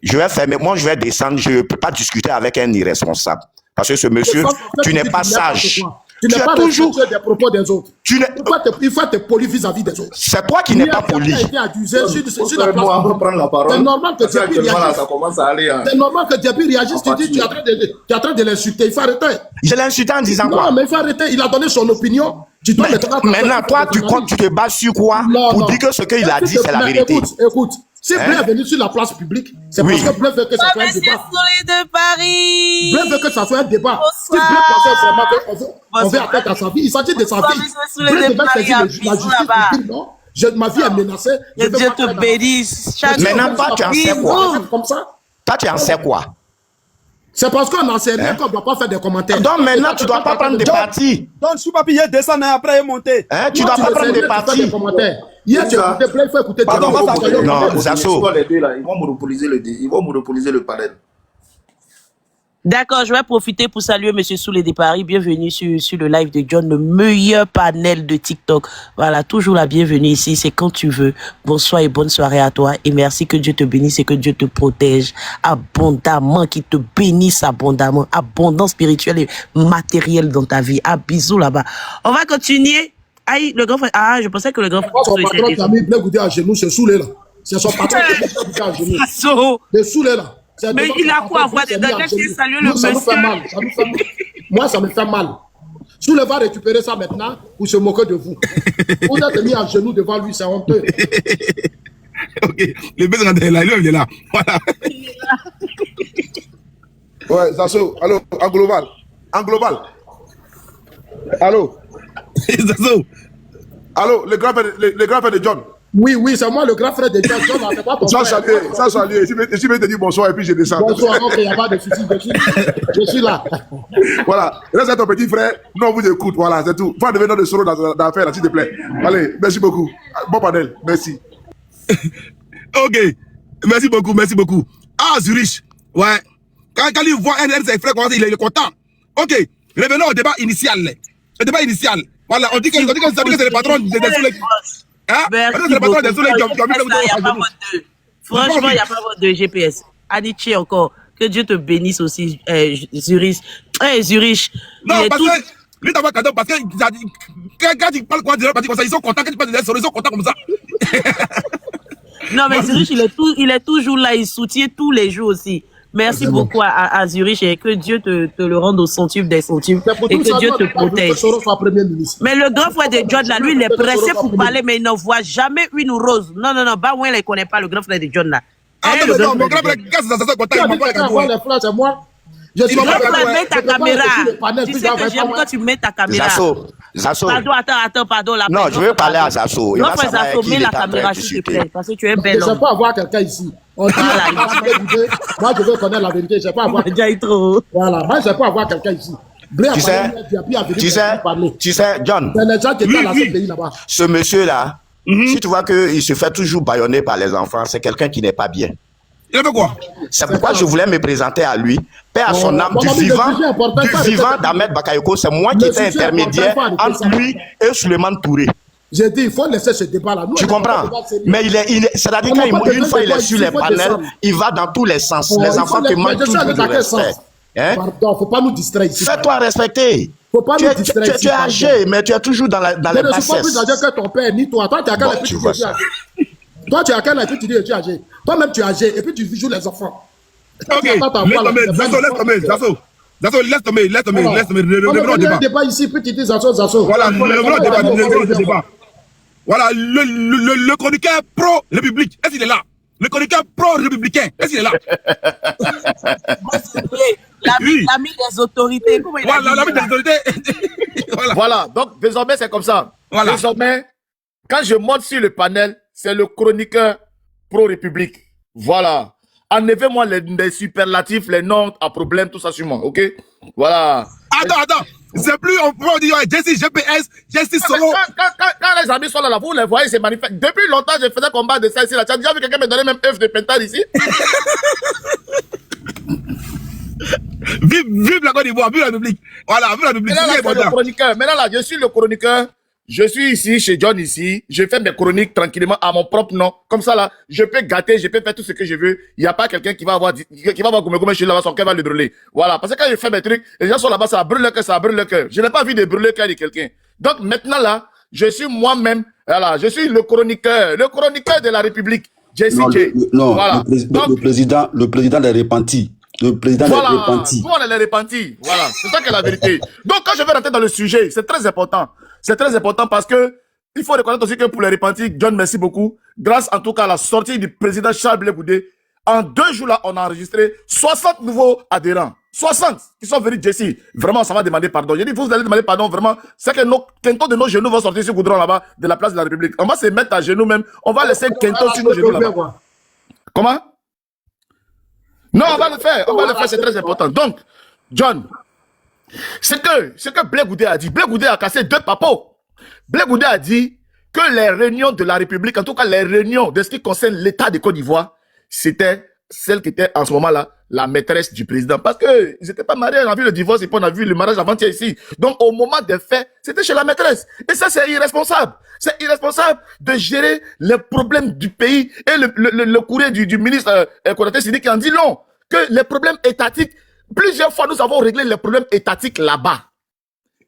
je vais fermer. Moi, je vais descendre. Je ne peux pas discuter avec un irresponsable. Parce que ce monsieur, tu n'es pas sage. Tu n'es pas toujours des propos des autres. Il faut être poli vis-à-vis des autres. C'est toi qui n'es pas poli. C'est normal que Diaby réagisse. C'est normal que Diaby réagisse. Tu dis, tu es en train de l'insulter. Il faut arrêter. Je l'ai insulté en disant quoi? Non, mais il faut arrêter. Il a donné son opinion. Maintenant, toi, tu te bases sur quoi pour dire que ce qu'il a dit, c'est la vérité? Écoute. Si Blé est venu sur la place publique, c'est parce que Blé veut que ça soit un débat. De Paris. Blé veut que ça soit un débat. Si Blé pensait vraiment qu'on veut attaquer à sa vie, il s'agit de sa vie. Blé devait saisir la justice pour dire non, ma vie est menacée. Que Dieu te bénisse. Maintenant, toi, tu en sais quoi? Comme ça. Toi, tu en sais quoi? C'est parce qu'on n'en sait rien qu'on ne doit pas faire des commentaires. Donc maintenant, tu ne dois pas prendre des partis. Donc, sous papier, descend après monter. Tu ne dois pas prendre des partis. Hier, tu as écouté Blé, il faut écouter. Non, Zasso. Ils vont monopoliser le panel. D'accord, je vais profiter pour saluer Monsieur Soulé de Paris. Bienvenue sur le live de John, le meilleur panel de TikTok. Voilà, toujours la bienvenue ici, c'est quand tu veux. Bonsoir et bonne soirée à toi. Et merci, que Dieu te bénisse et que Dieu te protège abondamment, qu'il te bénisse abondamment, abondance spirituelle et matérielle dans ta vie. Ah, bisous là-bas. On va continuer. Aïe, le grand frère. Ah, je pensais que le grand frère. Son patron qui a mis Blé Goudé à genoux, c'est Soulé là. C'est son patron qui a mis Blé Goudé à genoux. C'est Soulé là. Mais il a quoi avoir des dangers qui saluent le monsieur? Ça nous fait mal. Moi, ça me fait mal. Soulé va récupérer ça maintenant pour se moquer de vous. Vous êtes mis à genoux devant lui, c'est honteux. Ok, le bébé est là, il est là. Voilà. Ouais, Zasso, allô, en global. Allô. Zasso. Allô, le grand frère de John. Oui, c'est moi le grand frère de John. C'est pas ton frère. Ça, saluer. Je vais te dire bonsoir et puis je descends. Bonsoir, ok, il n'y a pas de souci. Je suis là. Voilà. Là, c'est ton petit frère. Non, on vous écoute. Voilà, c'est tout. Faut devenir de solo d'affaires, s'il te plaît. Allez, merci beaucoup. Bon panel. Merci. Ok. Merci beaucoup. Ah, Zurich. Ouais. Quand il voit un de ses frères, il est content. Ok. Revenons au débat initial. Le débat initial. Voilà, on dit que c'est le patron des Soulé. Hein? Franchement, il n'y a pas votre de GPS. Adichie encore. Que Dieu te bénisse aussi, Zurich. Zurich. Non, parce que lui, t'as pas cadeau, parce que quand il parle quoi, comme ça, ils sont contents. Quand il parle de ils sont contents comme ça. Non, mais Zurich, il est toujours là. Il soutient tous les jours aussi. Merci beaucoup à Zurich et que Dieu te le rende au centuple des centuples et que Dieu te protège. Mais le grand frère de John, là, lui, il est pressé pour parler, mais il n'en voit jamais une rose. Non, Baouin, il ne connaît pas le grand frère de John, là. Ah, non, mon grand frère, quand ça content, il m'a pas les c'est moi. Je suis mets ta caméra. Tu sais que j'aime quand tu mets ta caméra. Zasso. Pardon. Non, je veux parler à Zasso. Non, frère Zasso, mets la caméra, s'il te plaît, parce que tu es belle. Je ne sais pas avoir quelqu'un ici. On dit, moi, je veux connaître la vérité. Je ne sais pas avoir. Voilà, moi, je ne sais pas avoir quelqu'un ici. Tu sais, John. Ce monsieur-là, si tu vois qu'il se fait toujours bâillonner par les enfants, c'est quelqu'un qui n'est pas bien. Il fait quoi? C'est pourquoi je voulais me présenter à lui. Père à son âme, du vivant d'Ahmed Bakayoko, c'est moi qui étais intermédiaire entre lui et Suleiman Touré. J'ai dit, il faut laisser ce débat-là. Tu comprends? Mais c'est-à-dire qu'une fois il est sur les panels, il va dans tous les sens. Les enfants te manquent toujours de respect. Pardon, il ne faut pas nous distraire ici. Fais-toi respecter. Tu es âgé, mais tu es toujours dans les bassesses. Je ne suis pas plus âgé que ton père, ni toi. Toi, tu as quel âge et puis tu dis âgé. Toi, tu as quel âge et puis tu dis tu es âgé. Toi-même, tu es âgé et puis tu joues les enfants. Ok, laisse tomber. Revenons au débat. Débat ici, puis tu dis Zasso. Voilà, revenons au débat. Voilà, le chroniqueur pro-république, est-ce qu'il est là? Le chroniqueur pro-républicain, est-ce qu'il est là? L'ami des autorités. Voilà, l'ami des autorités. Voilà, donc désormais c'est comme ça. Voilà. Désormais, quand je monte sur le panel, c'est le chroniqueur pro-république. Voilà. enlevez-moi les superlatifs, les noms à problème, tout ça sur moi, ok? Voilà. Attends. C'est plus, on peut dire Jesse GPS, Jesse Solo. Quand les amis sont là, vous les voyez, c'est magnifique. Depuis longtemps, je faisais combat de ça ici. Là. Tu as déjà vu quelqu'un me donner même œuf de pentade ici? Vive la Côte d'Ivoire, vive la République. Voilà, vive la République. Maintenant, là, je suis le chroniqueur. Je suis ici, chez John ici. Je fais mes chroniques tranquillement à mon propre nom. Comme ça, là, je peux gâter, je peux faire tout ce que je veux. Il n'y a pas quelqu'un qui va avoir Goumé chez là-bas, son cœur va le brûler. Voilà. Parce que quand je fais mes trucs, les gens sont là-bas, ça brûle le cœur, ça brûle le cœur. Je n'ai pas envie de brûler le cœur de quelqu'un. Donc, maintenant, là, je suis moi-même, voilà, je suis le chroniqueur de la République. Jesse J. Voilà. Le président des repentis. Le président des repentis. Nous, on est les repentis. Voilà. C'est ça qui est la vérité. Donc, quand je vais rentrer dans le sujet, c'est très important. C'est très important parce que il faut reconnaître aussi que pour les repentis, John, merci beaucoup. Grâce en tout cas à la sortie du président Charles Blé Goudé, en 2 jours là, on a enregistré 60 nouveaux adhérents. 60 qui sont venus Jesse. Vraiment, ça va demander pardon. J'ai dit, vous allez demander pardon, vraiment. C'est que Quinton de nos genoux vont sortir sur Goudron là-bas, de la place de la République. On va se mettre à genoux même. On va laisser Quinton sur nos genoux là-bas. Comment? Non, on va le faire. On va le faire, c'est très important. Donc, John, ce que Blé Goudé a dit. Blé Goudé a cassé 2 papeaux. Blé Goudé a dit que les réunions de la République, en tout cas les réunions de ce qui concerne l'État de Côte d'Ivoire, c'était celle qui était en ce moment-là la maîtresse du président. Parce que ils n'étaient pas mariés, on a vu le divorce et puis on a vu le mariage avant-hier ici. Donc au moment des faits, c'était chez la maîtresse. Et ça, c'est irresponsable. C'est irresponsable de gérer les problèmes du pays. Et le courrier du ministre Konaté Sidi qui en dit non, que les problèmes étatiques, plusieurs fois nous avons réglé les problèmes étatiques là-bas.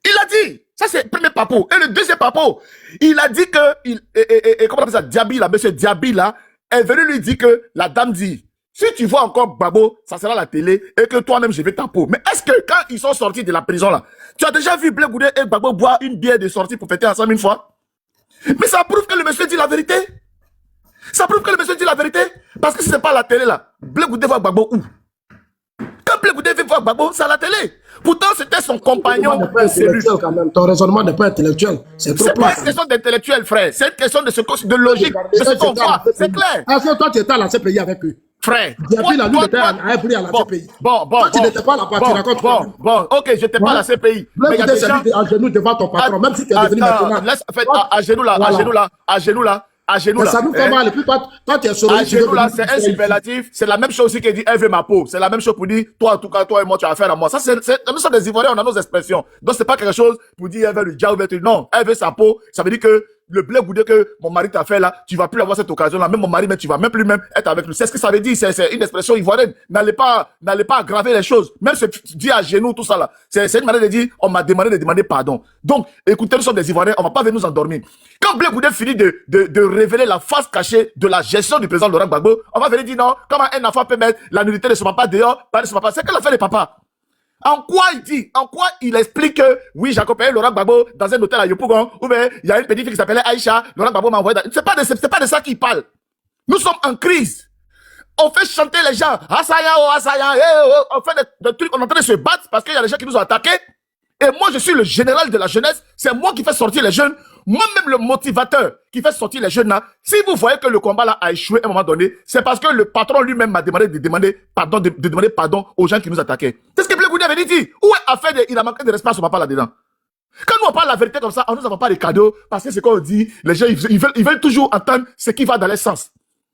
Il a dit, ça c'est le premier papo. Et le deuxième papo, il a dit que, comment on appelle ça, Diaby là, monsieur Diaby là, est venu lui dire que la dame dit, si tu vois encore Gbagbo, ça sera la télé et que toi-même je vais ta peau. Mais est-ce que quand ils sont sortis de la prison là, tu as déjà vu Blé Goudé et Gbagbo boire une bière de sortie pour fêter ensemble une fois? Mais ça prouve que le monsieur dit la vérité. Ça prouve que le monsieur dit la vérité. Parce que si c'est pas la télé là, Blé Goudé voit Gbagbo où? Quand Blé Goudé veut voir Gbagbo, c'est à la télé. Pourtant, c'était son compagnon de cellule. Quand même. Ton raisonnement n'est pas intellectuel. C'est pas une question d'intellectuel, frère. C'est une question de logique, de ce qu'on voit. C'est clair. Est-ce que toi, tu étais à la CPI avec eux? Frère. Diaby, lui, était à la CPI. Toi, tu n'étais pas à la partie, raconte. Bon, ok, j'étais pas à la CPI. Mais il y a des gens à genoux devant ton patron, même si tu es devenu maintenant. Laisse, à genoux là. Ça nous fait mal. Et puis toi, tu es sur à genoux là, c'est un superlatif. C'est la même chose aussi qui dit elle veut ma peau. C'est la même chose pour dire toi, en tout cas, toi et moi, tu as affaire à moi. Ça, nous sommes des Ivoiriens, on a nos expressions. Donc, c'est pas quelque chose pour dire elle veut le diable. Non, elle veut sa peau. Ça veut dire que le Blé Goudé que mon mari t'a fait là, tu vas plus avoir cette occasion-là. Même mon mari, mais tu vas même plus être avec lui. C'est ce que ça veut dire. C'est une expression ivoirienne. N'allez pas aggraver les choses. Même si tu dis à genoux, tout ça là. C'est une manière de dire, on m'a demandé de demander pardon. Donc, écoutez, nous sommes des Ivoiriens, on va pas venir nous endormir. Quand Blé Goudé finit de révéler la face cachée de la gestion du président Laurent Gbagbo, on va venir dire non, comment un enfant peut mettre la nudité de son papa dehors, pas de son papa. C'est qu'elle a fait les papas. En quoi il explique que, oui, j'ai accompagné Laurent Gbagbo dans un hôtel à Yopougon, ou bien, il y a une petite fille qui s'appelait Aïcha, Laurent Gbagbo m'a envoyé c'est pas de ça qu'il parle. Nous sommes en crise. On fait chanter les gens, Assaillant, on fait des trucs, on est en train de se battre parce qu'il y a des gens qui nous ont attaqués. Et moi, je suis le général de la jeunesse. C'est moi qui fais sortir les jeunes. Moi-même, le motivateur qui fait sortir les jeunes là. Si vous voyez que le combat là a échoué à un moment donné, c'est parce que le patron lui-même m'a demandé de demander pardon aux gens qui nous attaquaient. C'est ce que Blé Goudé avait dit. Où il a manqué de respect à son papa là-dedans. Quand nous on parle la vérité comme ça, on nous avons pas de cadeaux parce que c'est qu'on dit, les gens ils veulent toujours entendre ce qui va dans leur sens.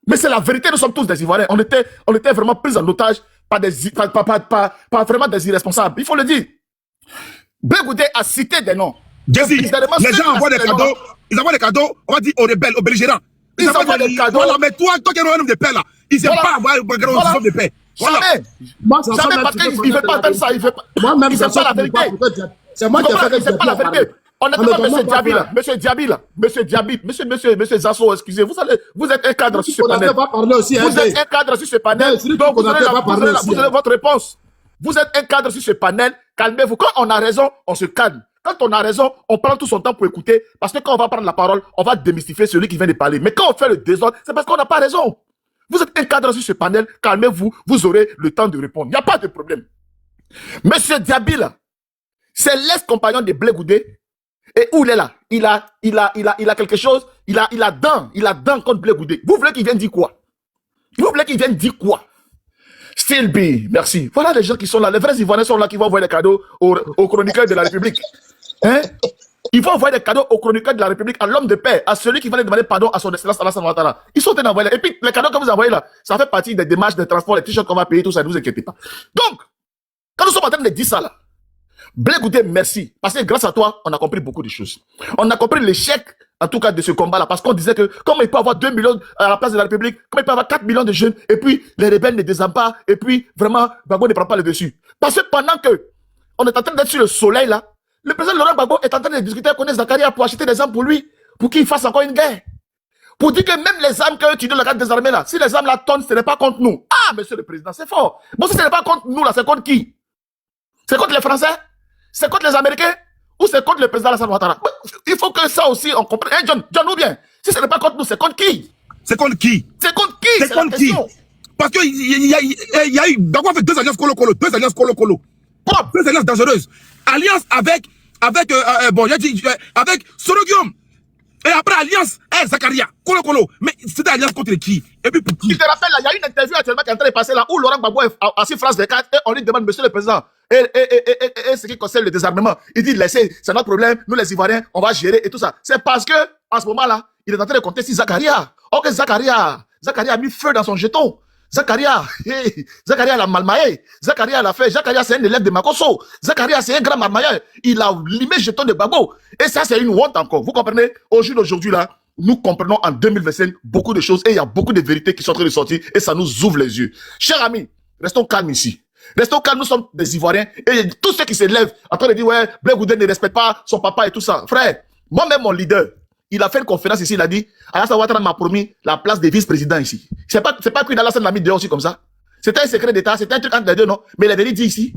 Mais c'est la vérité, nous sommes tous des Ivoiriens. On était vraiment pris en otage par vraiment des irresponsables. Il faut le dire. Blé Goudé a cité des noms. Jesse, les gens envoient des cadeaux. Ils envoient des cadeaux, on va dire aux rebelles, aux belligérants. Ils envoient des cadeaux. Voilà, mais toi qui es un homme de paix là, ils n'aiment pas avoir un homme de paix. Jamais. Jamais parce qu'il ne veut pas entendre ça. Il ne veut pas. Il ne pas la vérité. C'est moi qui ai fait pas la vérité. On n'est pas monsieur Diaby, monsieur Zasso, excusez, vous êtes un cadre sur ce panel. Vous êtes un cadre sur ce panel. Donc vous avez votre réponse. Vous êtes un cadre sur ce panel. Calmez-vous. Quand on a raison, on se calme. Quand on a raison, on prend tout son temps pour écouter. Parce que quand on va prendre la parole, on va démystifier celui qui vient de parler. Mais quand on fait le désordre, c'est parce qu'on n'a pas raison. Vous êtes un cadre sur ce panel. Calmez-vous. Vous aurez le temps de répondre. Il n'y a pas de problème. Monsieur Diaby, là, c'est l'ex-compagnon de Blé Goudé. Et où il est là? Il a quelque chose. Il a dent contre Blé Goudé. Vous voulez qu'il vienne dire quoi? Vous voulez qu'il vienne dire quoi? Still B, merci. Voilà les gens qui sont là. Les vrais Ivoiriens sont là qui vont envoyer des cadeaux aux chroniqueurs de la République. Hein? Ils vont envoyer des cadeaux aux chroniqueurs de la République, à l'homme de paix, à celui qui va demander pardon à son excellence Alassane Ouattara. Ils sont en train d'envoyer. Et puis, les cadeaux que vous envoyez là, ça fait partie des démarches de transport, les t-shirts qu'on va payer, tout ça, ne vous inquiétez pas. Donc, quand nous sommes en train de dire ça là, Blé Goudé, merci. Parce que grâce à toi, on a compris beaucoup de choses. On a compris l'échec, en tout cas, de ce combat-là. Parce qu'on disait que, comment il peut avoir 2 millions à la place de la République, comment il peut avoir 4 millions de jeunes, et puis les rebelles ne désemparent pas, et puis vraiment, Gbagbo ne prend pas le dessus. Parce que pendant que on est en train d'être sur le soleil là, le président Laurent Gbagbo est en train de discuter avec Ones Zakaria pour acheter des armes pour lui, pour qu'il fasse encore une guerre. Pour dire que même les armes que tu donnes la carte des armées là, si les armes là tombent, ce n'est pas contre nous. Ah, monsieur le président, c'est fort. Bon, si ce n'est pas contre nous là, c'est contre qui? C'est contre les Français? C'est contre les Américains? Ou c'est contre le président Alassane Ouattara? Il faut que ça aussi, on comprenne. Hey John, ou bien? Si ce n'est pas contre nous, c'est contre qui? C'est contre qui? C'est contre qui? C'est contre qui? Parce qu'il y a eu, Gbagbo a fait 2 alliances colo-colo, 2 alliances colo-colo. 2 alliances dangereuses. Alliance avec Sorogium. Et après, alliance, Zakaria, colo-colo. Mais c'était alliance contre qui? Et puis pour qui? Je te rappelle, là, il y a une interview actuellement qui est en train de passer là, où Laurent Gbagbo est assis France des cartes et on lui demande, monsieur le président, et ce qui concerne le désarmement, il dit, laissez, c'est notre problème, nous les Ivoiriens, on va gérer et tout ça. C'est parce que, en ce moment-là, il est en train de compter sur Zakaria. Ok, Zakaria a mis feu dans son jeton. Zakaria l'a malmaillé. Zakaria l'a fait. Zakaria, c'est un élève de Makosso. Zakaria, c'est un grand malmailleur. Il a limé le jeton de Gbagbo. Et ça, c'est une honte encore. Vous comprenez? Au jour d'aujourd'hui, là, nous comprenons en 2025 beaucoup de choses et il y a beaucoup de vérités qui sont en train de sortir et ça nous ouvre les yeux. Chers amis, restons calmes ici. Restons calmes, nous sommes des Ivoiriens et tous ceux qui se lèvent en train de dire, ouais, Blé Goudé ne respecte pas son papa et tout ça. Frère, moi-même, mon leader, il a fait une conférence ici, il a dit, Alassane Ouattara m'a promis la place de vice-président ici. C'est pas que Alassane l'a mis dehors aussi comme ça. C'était un secret d'État, c'était un truc entre les deux, non? Mais il avait dit ici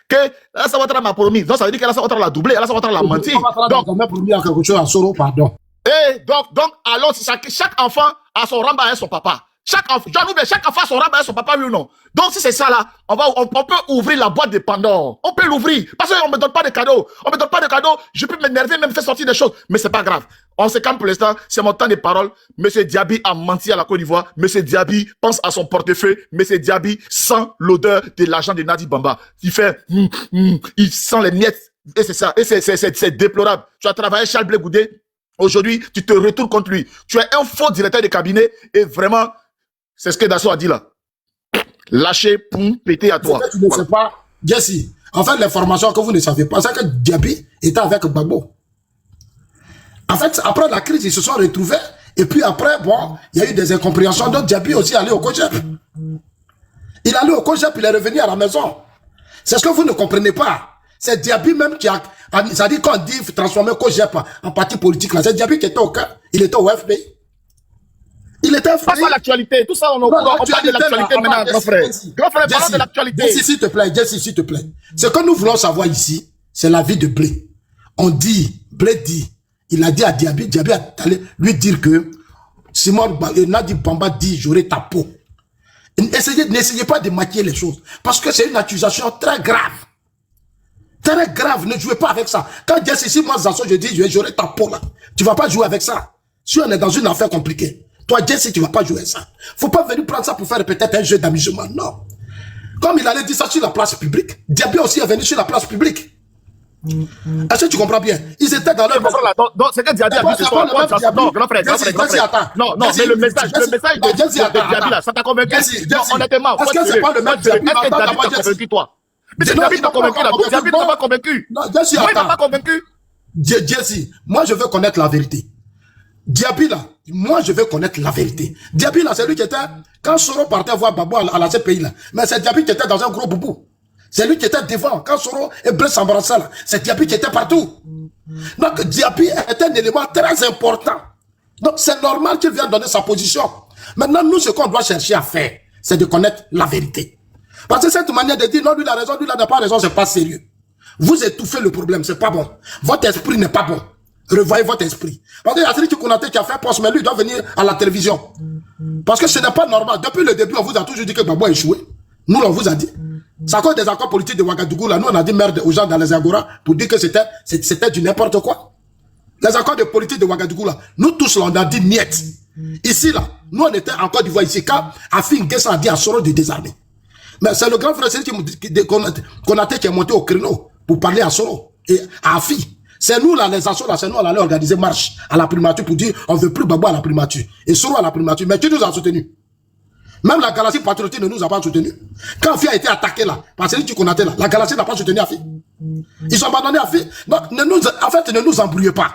que Alassane Ouattara m'a promis. Donc ça veut dire qu'Alassane Ouattara l'a doublé, Alassane Ouattara l'a menti. Donc, on a promis à quelque chose à Soro, pardon. Et donc, alors, chaque enfant a son ramba et son papa. Chaque enfant a son ramba et son papa, oui ou non? Donc, si c'est ça là, on peut ouvrir la boîte de Pandore. On peut l'ouvrir. Parce qu'on me donne pas de cadeaux. On me donne pas de cadeaux. Je peux m'énerver, même faire sortir des choses. Mais c'est pas grave. On se calme pour l'instant. C'est mon temps de parole. Monsieur Diaby a menti à la Côte d'Ivoire. Monsieur Diaby pense à son portefeuille. Monsieur Diaby sent l'odeur de l'argent de Nadi Bamba. Il fait, il sent les miettes. Et c'est ça. Et c'est déplorable. Tu as travaillé Charles Blé Goudé. Aujourd'hui, tu te retournes contre lui. Tu es un faux directeur de cabinet. Et vraiment, c'est ce que Dasso a dit là. Lâcher, poum, péter à toi. Tu ne sais pas, Jesse. En fait, l'information que vous ne savez pas, c'est que Diaby était avec Gbagbo. En fait, après la crise, ils se sont retrouvés. Et puis après, bon, il y a eu des incompréhensions. Donc Diaby aussi allait au COJEP. Il allait au COJEP, il est revenu à la maison. C'est ce que vous ne comprenez pas. C'est Diaby même qui a... Ça dit qu'on dit transformer COJEP en parti politique. C'est Diaby qui était au cœur. Il était au FPI. Il était pas à l'actualité. Tout ça, on parle de l'actualité maintenant, grand frère. Grand frère, parlons de l'actualité. Jesse, s'il te plaît, Jesse, s'il te plaît. Ce que nous voulons savoir ici, c'est la vie de Blé. On dit, Blé dit, il a dit à Diaby, Diaby a allé lui dire que Simon Nadi Bamba dit, j'aurai ta peau. N'essayez pas de maquiller les choses. Parce que c'est une accusation très grave. Très grave, ne jouez pas avec ça. Quand Jesse, si moi, Zasso, je dis, j'aurai ta peau là. Tu vas pas jouer avec ça. Si on est dans une affaire compliquée. Toi, Jesse, tu vas pas jouer ça. Faut pas venir prendre ça pour faire peut-être un jeu d'amusement. Non. Comme il allait dire ça sur la place publique, Diaby aussi est venu sur la place publique. Est-ce que tu comprends bien? Ils étaient dans leur... Donc, c'est que Diaby a dit ce soir. Non, grand frère. Non, mais le message de Diaby là, ça t'a convaincu? Non, honnêtement. Est-ce que c'est pas le même Diaby? Est-ce que Diaby t'a convaincu, toi? Mais Diaby t'a convaincu là. Diaby ne t'a pas convaincu. Non, Jesse, moi, il m'a pas convaincu. Jesse, moi, je veux connaître la vérité. Diaby là, moi je veux connaître la vérité. Diaby là, c'est lui qui était, quand Soro partait voir Gbagbo à la CPI là, mais c'est Diaby qui était dans un gros boubou. C'est lui qui était devant. Quand Soro et Blaise s'embrassaient là, c'est Diaby qui était partout. Donc Diaby est un élément très important. Donc c'est normal qu'il vienne donner sa position. Maintenant, nous, ce qu'on doit chercher à faire, c'est de connaître la vérité. Parce que cette manière de dire, non, lui il a raison, lui il n'a pas raison, c'est pas sérieux. Vous étouffez le problème, c'est pas bon. Votre esprit n'est pas bon. Revoyez votre esprit. Parce que Yatri Konaté qui a fait un poste, mais lui, il doit venir à la télévision. Parce que ce n'est pas normal. Depuis le début, on vous a toujours dit que Gbagbo a échoué. Nous, on vous a dit. C'est à cause des accords politiques de Ouagadougou, là. Nous, on a dit merde aux gens dans les Agora pour dire que c'était du n'importe quoi. Les accords de politique de Ouagadougou, là. Nous tous, là, on a dit niet. Ici, là, nous, on était en Côte d'Ivoire, ici, quand Afin Guessa a dit à Soro de désarmer. Mais c'est le grand frère Konaté qui est monté au créneau pour parler à Soro et à Afi. C'est nous là, les assos là, c'est nous, on allait organiser marche à la primature pour dire on veut plus Gbagbo à la primature. Et Soro à la primature. Mais tu nous as soutenus. Même la Galaxie patriotique ne nous a pas soutenus. Quand Afi a été attaqué là, par celui qui Konaté là, la Galaxie n'a pas soutenu Afi. Ils sont abandonnés Afi. Donc, en fait, ne nous embrouillez pas.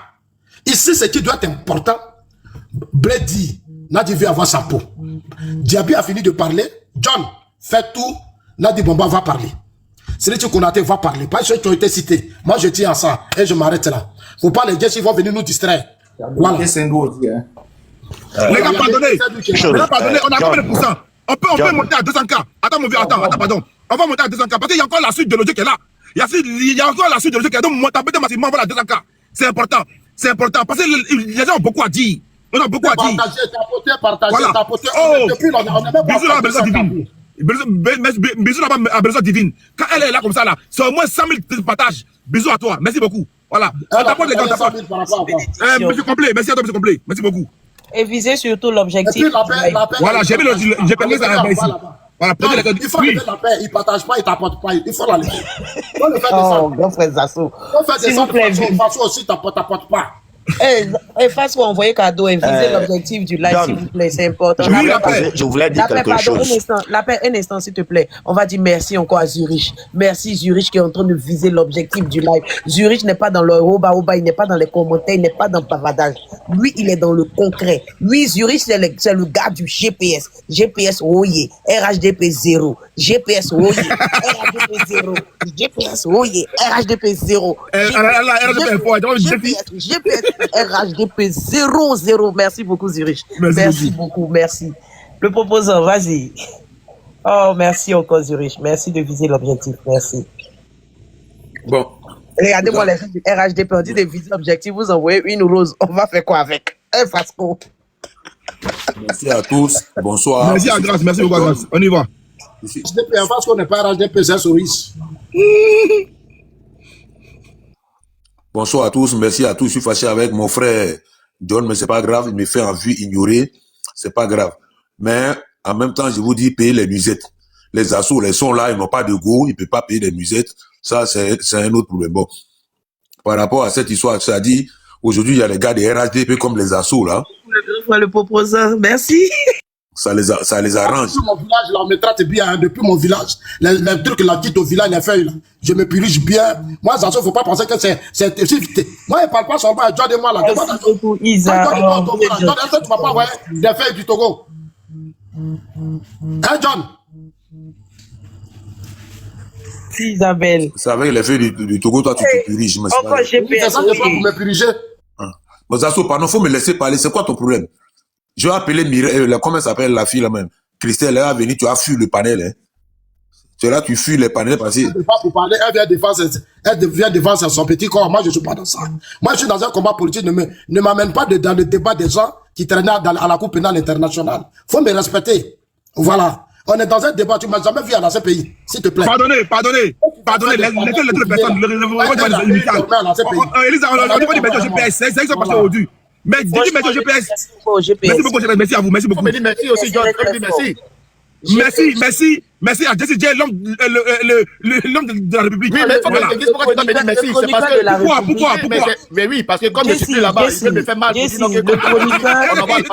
Ici, ce qui doit être important, Bledi, Nadi veut avoir sa peau. Diaby a fini de parler. John, fais tout. Nadi Bamba va parler. Celui qui Konaté va parler. Pas ceux qui ont été cités. Moi, je tiens à ça. Et je m'arrête là. Faut pas les gens qui vont venir nous distraire. Voilà. Les gars, pardonnez. On a combien de pourcents? On peut monter à 200K. Attends, mon vieux, attends, pardon. On va monter à 200K. Parce qu'il y a encore la suite de logique qui est là. Il y a encore la suite de logique qui est là. Donc, monter massivement, voilà, 200K. C'est important. C'est important. Parce que les gens ont beaucoup à dire. On a beaucoup à dire. Partagez. Oh, bisous là, Bénédiction divine. Bisous là-bas à Bénédiction divine. Quand elle est là comme ça, là, c'est au moins 100 000 partages. Bisous à toi. Merci beaucoup. Voilà. On t'apporte les gars, on t'apporte. Monsieur complet. Merci à toi, monsieur complet. Merci beaucoup. Et visez surtout l'objectif. Voilà, j'ai permis ça ici. Voilà, il faut lever la paix, il ne partage pas, il ne t'apporte pas, il faut la lever. Il faut le faire descendre. Grand frère Zasso. Il faut faire descendre, Faso aussi ne t'apporte pas. Et Faso, envoyez cadeau et visez l'objectif du live, s'il vous plaît, c'est important. Je voulais dire quelque chose. Un instant, s'il te plaît. On va dire merci encore à Zurich. Merci Zurich qui est en train de viser l'objectif du live. Zurich n'est pas dans le oba, il n'est pas dans les commentaires, il n'est pas dans le bavardage. Lui, il est dans le concret. Lui, Zurich, c'est le gars du GPS. GPS Oye, RHDP 0. GPS Oye, RHDP 0. GPS Oye, RHDP 0. GPS RHDP 00. Merci beaucoup, Zurich. Merci beaucoup, merci. Le proposant, vas-y. Oh, merci encore, Zurich. Merci de viser l'objectif. Merci. Bon. Regardez-moi les gens du RHDP. On dit de viser l'objectif. Vous envoyez une rose. On va faire quoi avec? Fasco. Merci à tous. Bonsoir. Merci à Grâce. Merci beaucoup à Grâce. On y va. RHDP, en face qu'on n'est pas RHDP, c'est Souris. Bonsoir à tous, merci à tous. Je suis fâché avec mon frère John, mais c'est pas grave, il me fait en vue ignorer, c'est pas grave. Mais en même temps, je vous dis, payez les nuisettes. Les assos, les sont là, ils n'ont pas de go, ils ne peuvent pas payer les nuisettes. Ça, c'est un autre problème. Bon, par rapport à cette histoire, ça dit, aujourd'hui, il y a les gars des RHDP comme les assos là. Le proposant, merci. Ça les arrange. Depuis mon village, là, on me traite bien. Hein, depuis mon village, les trucs, la quitte au village, les feuilles, là, je me purige bien. Moi, il ne faut pas penser que c'est. Moi, il ne parle pas seulement à John et moi. Là. Merci beaucoup, Isa. Est-ce que tu ne vas pas envoyer des feuilles du Togo? Hein, John? Si, Isabelle. C'est avec les feuilles du Togo, toi, tu te puriges. Encore GPS. C'est ça que pour me puriger. Mais Zasso, pardon, il faut me laisser parler. C'est quoi ton problème? Je vais appeler Mireille, comment s'appelle la fille là même? Christelle, elle va venir, tu as fui le panel. Hein. Tu es là, tu fuis les panels parce que. Elle pas pour parler, elle vient défendre son petit corps. Moi, je ne suis pas dans ça. Moi, je suis dans un combat politique. Ne m'amène pas dans le débat des gens qui traînent à la Cour pénale internationale. Il faut me respecter. Voilà. On est dans un débat, tu ne m'as jamais vu dans ce pays. S'il te plaît. Pardonnez. Laissez les personnes. Elisa, on a dit mettre au GPS. C'est ça qui s'est passé aujourd'hui. Mais dis mettre au GPS. Merci beaucoup, merci à vous. Merci beaucoup. Merci aussi, John. Merci. Merci à Jesse J, l'homme de la République. Oui, mais pourquoi tu dois me dire merci? C'est parce que. Pourquoi? Mais oui, parce que comme je suis plus là-bas, il me fait mal. On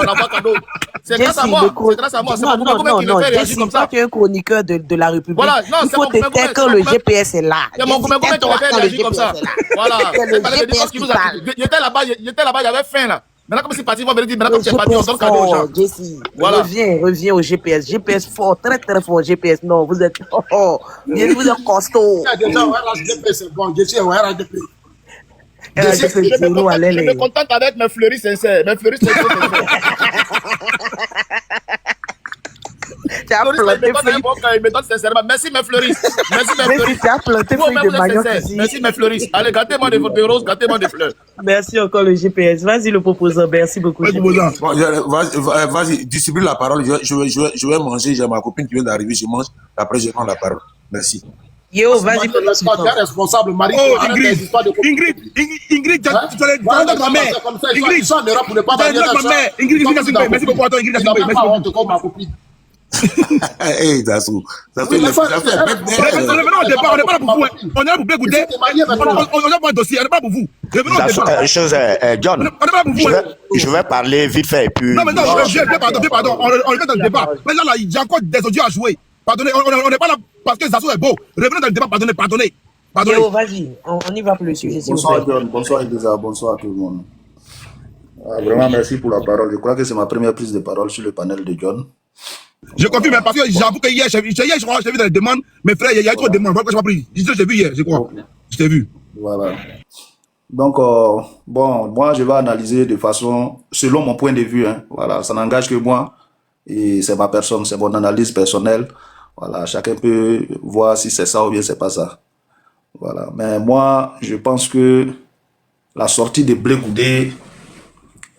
envoie cadeau. C'est grâce à moi. C'est grâce à moi. C'est mon copain qui me fait réagir comme ça. Tu es un chroniqueur de la République. Voilà, non, il faut te taire quand le GPS est là. C'est mon copain qui me fait réagir comme ça. Voilà. J'étais là-bas, il y avait faim là. Maintenant, comme c'est parti, on va dire, maintenant, comme c'est parti, on donne cadeau aux gens. Voilà. Reviens au GPS. GPS fort, très très fort. GPS, non, vous êtes vous êtes costaud. Déjà, RHDP, c'est bon. Je suis au RHDP. Je me contente avec mes fleuris sincères. Mes fleuris sincères. Tu as planté il me donne sincèrement. Merci mes fleuris. Merci mes fleuris. Tu as planté feuilles de manioc ici. Merci mes fleuris. Allez, gâtez-moi des roses, gâtez-moi des fleurs. Merci encore le GPS. Vas-y le proposant. Merci beaucoup. Vas-y, distribue la parole. Je vais manger. J'ai ma copine qui vient d'arriver. Je mange. Après, je prends la parole. Merci. Yo, vas-y, responsable, Marie. Oh, Ingrid, tu as ma mère. Ingrid, merci beaucoup à toi, Ingrid. Hey, Zassou. Zassou, Oui, il la fin- Revenons au départ, on n'est pas là pour vous. On est là pour Bégoudé. On n'a pas un dossier, on n'est pas pour vous. Revenons au départ. John, On n'est pas là pour vous. je vais parler vite fait et puis... Non, mais non, pardon. On est dans le débat. Mais là, il y a encore des audios à jouer. Pardonnez, on n'est pas là parce que Zassou est beau. Revenons dans le débat, pardonnez. Théo, vas-y, on y va pour le sujet, s'il vous Bonsoir plaît. John, bonsoir Elisa, bonsoir à tout le monde. Vraiment merci pour la parole. Je crois que c'est ma première prise de parole sur le panel de John. Je confirme, parce que j'avoue que hier, je crois, je t'ai vu dans les demandes. Mes frères, il y a trop de demandes. Pourquoi je n'ai pas pris? Je t'ai vu hier, je crois. Je t'ai vu. Voilà. Donc, bon, moi, je vais analyser de façon, selon mon point de vue. Hein. Voilà, ça n'engage que moi. Et c'est ma personne, c'est mon analyse personnelle. Voilà, chacun peut voir si c'est ça ou bien c'est pas ça. Voilà. Mais moi, je pense que la sortie de Blé Goudé,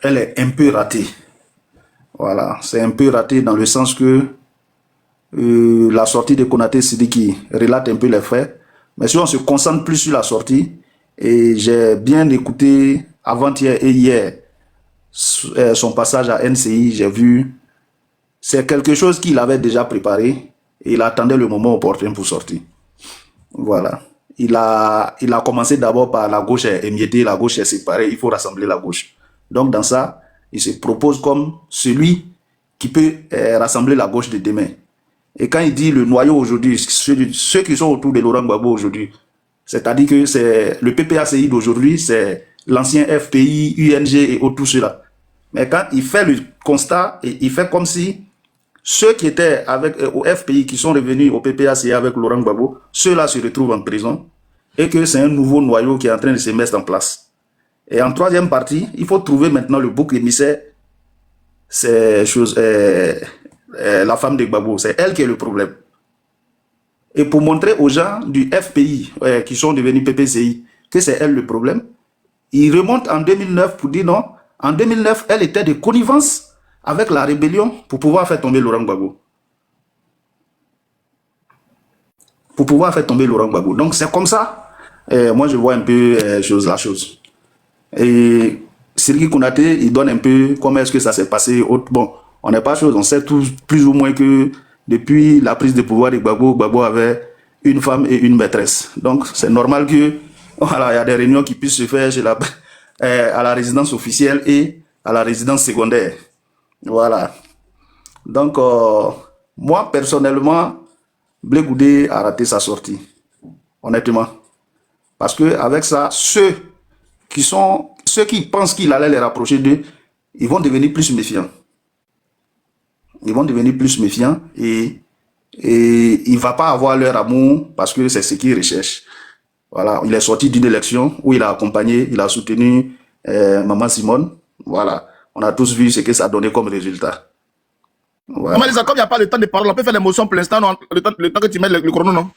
elle est un peu ratée. Voilà, c'est un peu raté dans le sens que la sortie de Konaté Sidiki relate un peu les faits. Mais si on se concentre plus sur la sortie, et j'ai bien écouté avant-hier et hier son passage à NCI, j'ai vu, c'est quelque chose qu'il avait déjà préparé et il attendait le moment opportun pour sortir. Voilà. Il a commencé d'abord par la gauche est émiettée, la gauche est séparée, il faut rassembler la gauche. Donc dans ça, il se propose comme celui qui peut rassembler la gauche de demain. Et quand il dit le noyau aujourd'hui, ceux qui sont autour de Laurent Gbagbo aujourd'hui, c'est-à-dire que c'est le PPACI d'aujourd'hui, c'est l'ancien FPI, UNG et tout cela. Mais quand il fait le constat, il fait comme si ceux qui étaient avec au FPI, qui sont revenus au PPACI avec Laurent Gbagbo, ceux-là se retrouvent en prison et que c'est un nouveau noyau qui est en train de se mettre en place. Et en troisième partie, il faut trouver maintenant le bouc émissaire, c'est la femme de Gbagbo, c'est elle qui est le problème. Et pour montrer aux gens du FPI, qui sont devenus PPCI, que c'est elle le problème, il remonte en 2009 pour dire non, en 2009, elle était de connivence avec la rébellion pour pouvoir faire tomber Laurent Gbagbo. Donc c'est comme ça, moi je vois un peu la chose. Et Sidiki Konaté, il donne un peu comment est-ce que ça s'est passé. Bon, on n'est pas chose, on sait tous plus ou moins que depuis la prise de pouvoir de Gbagbo, Gbagbo avait une femme et une maîtresse. Donc c'est normal que voilà, il y a des réunions qui puissent se faire chez à la résidence officielle et à la résidence secondaire. Voilà. Donc moi personnellement, Blé Goudé a raté sa sortie, honnêtement, parce que avec ça, ceux qui pensent qu'il allait les rapprocher d'eux, ils vont devenir plus méfiants. Et il ne va pas avoir leur amour parce que c'est ce qu'ils recherchent. Voilà, il est sorti d'une élection où il a accompagné, il a soutenu Maman Simone. Voilà, on a tous vu ce que ça a donné comme résultat. Voilà. Comme il n'y a pas le temps de parler, on peut faire l'émotion pour l'instant, le temps que tu mets le chrono, non?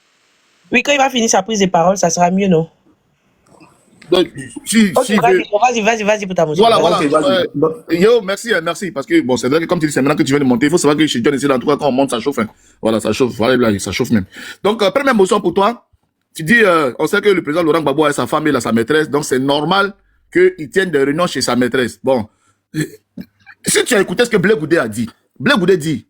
Oui, quand il va finir sa prise de parole, ça sera mieux, non? Donc, vas-y pour ta motion. Voilà. Yo, merci. Parce que, bon, c'est vrai que comme tu dis, c'est maintenant que tu viens de monter. Il faut savoir que chez John, ici, en tout cas, quand on monte, ça chauffe. Hein. Voilà, ça chauffe. Voilà, ça chauffe même. Donc, première motion pour toi. Tu dis, on sait que le président Laurent Gbagbo a sa femme et sa maîtresse. Donc, c'est normal qu'il tienne des réunions chez sa maîtresse. Bon. Si tu as écouté ce que Blé Goudé a dit, Blé Goudé dit,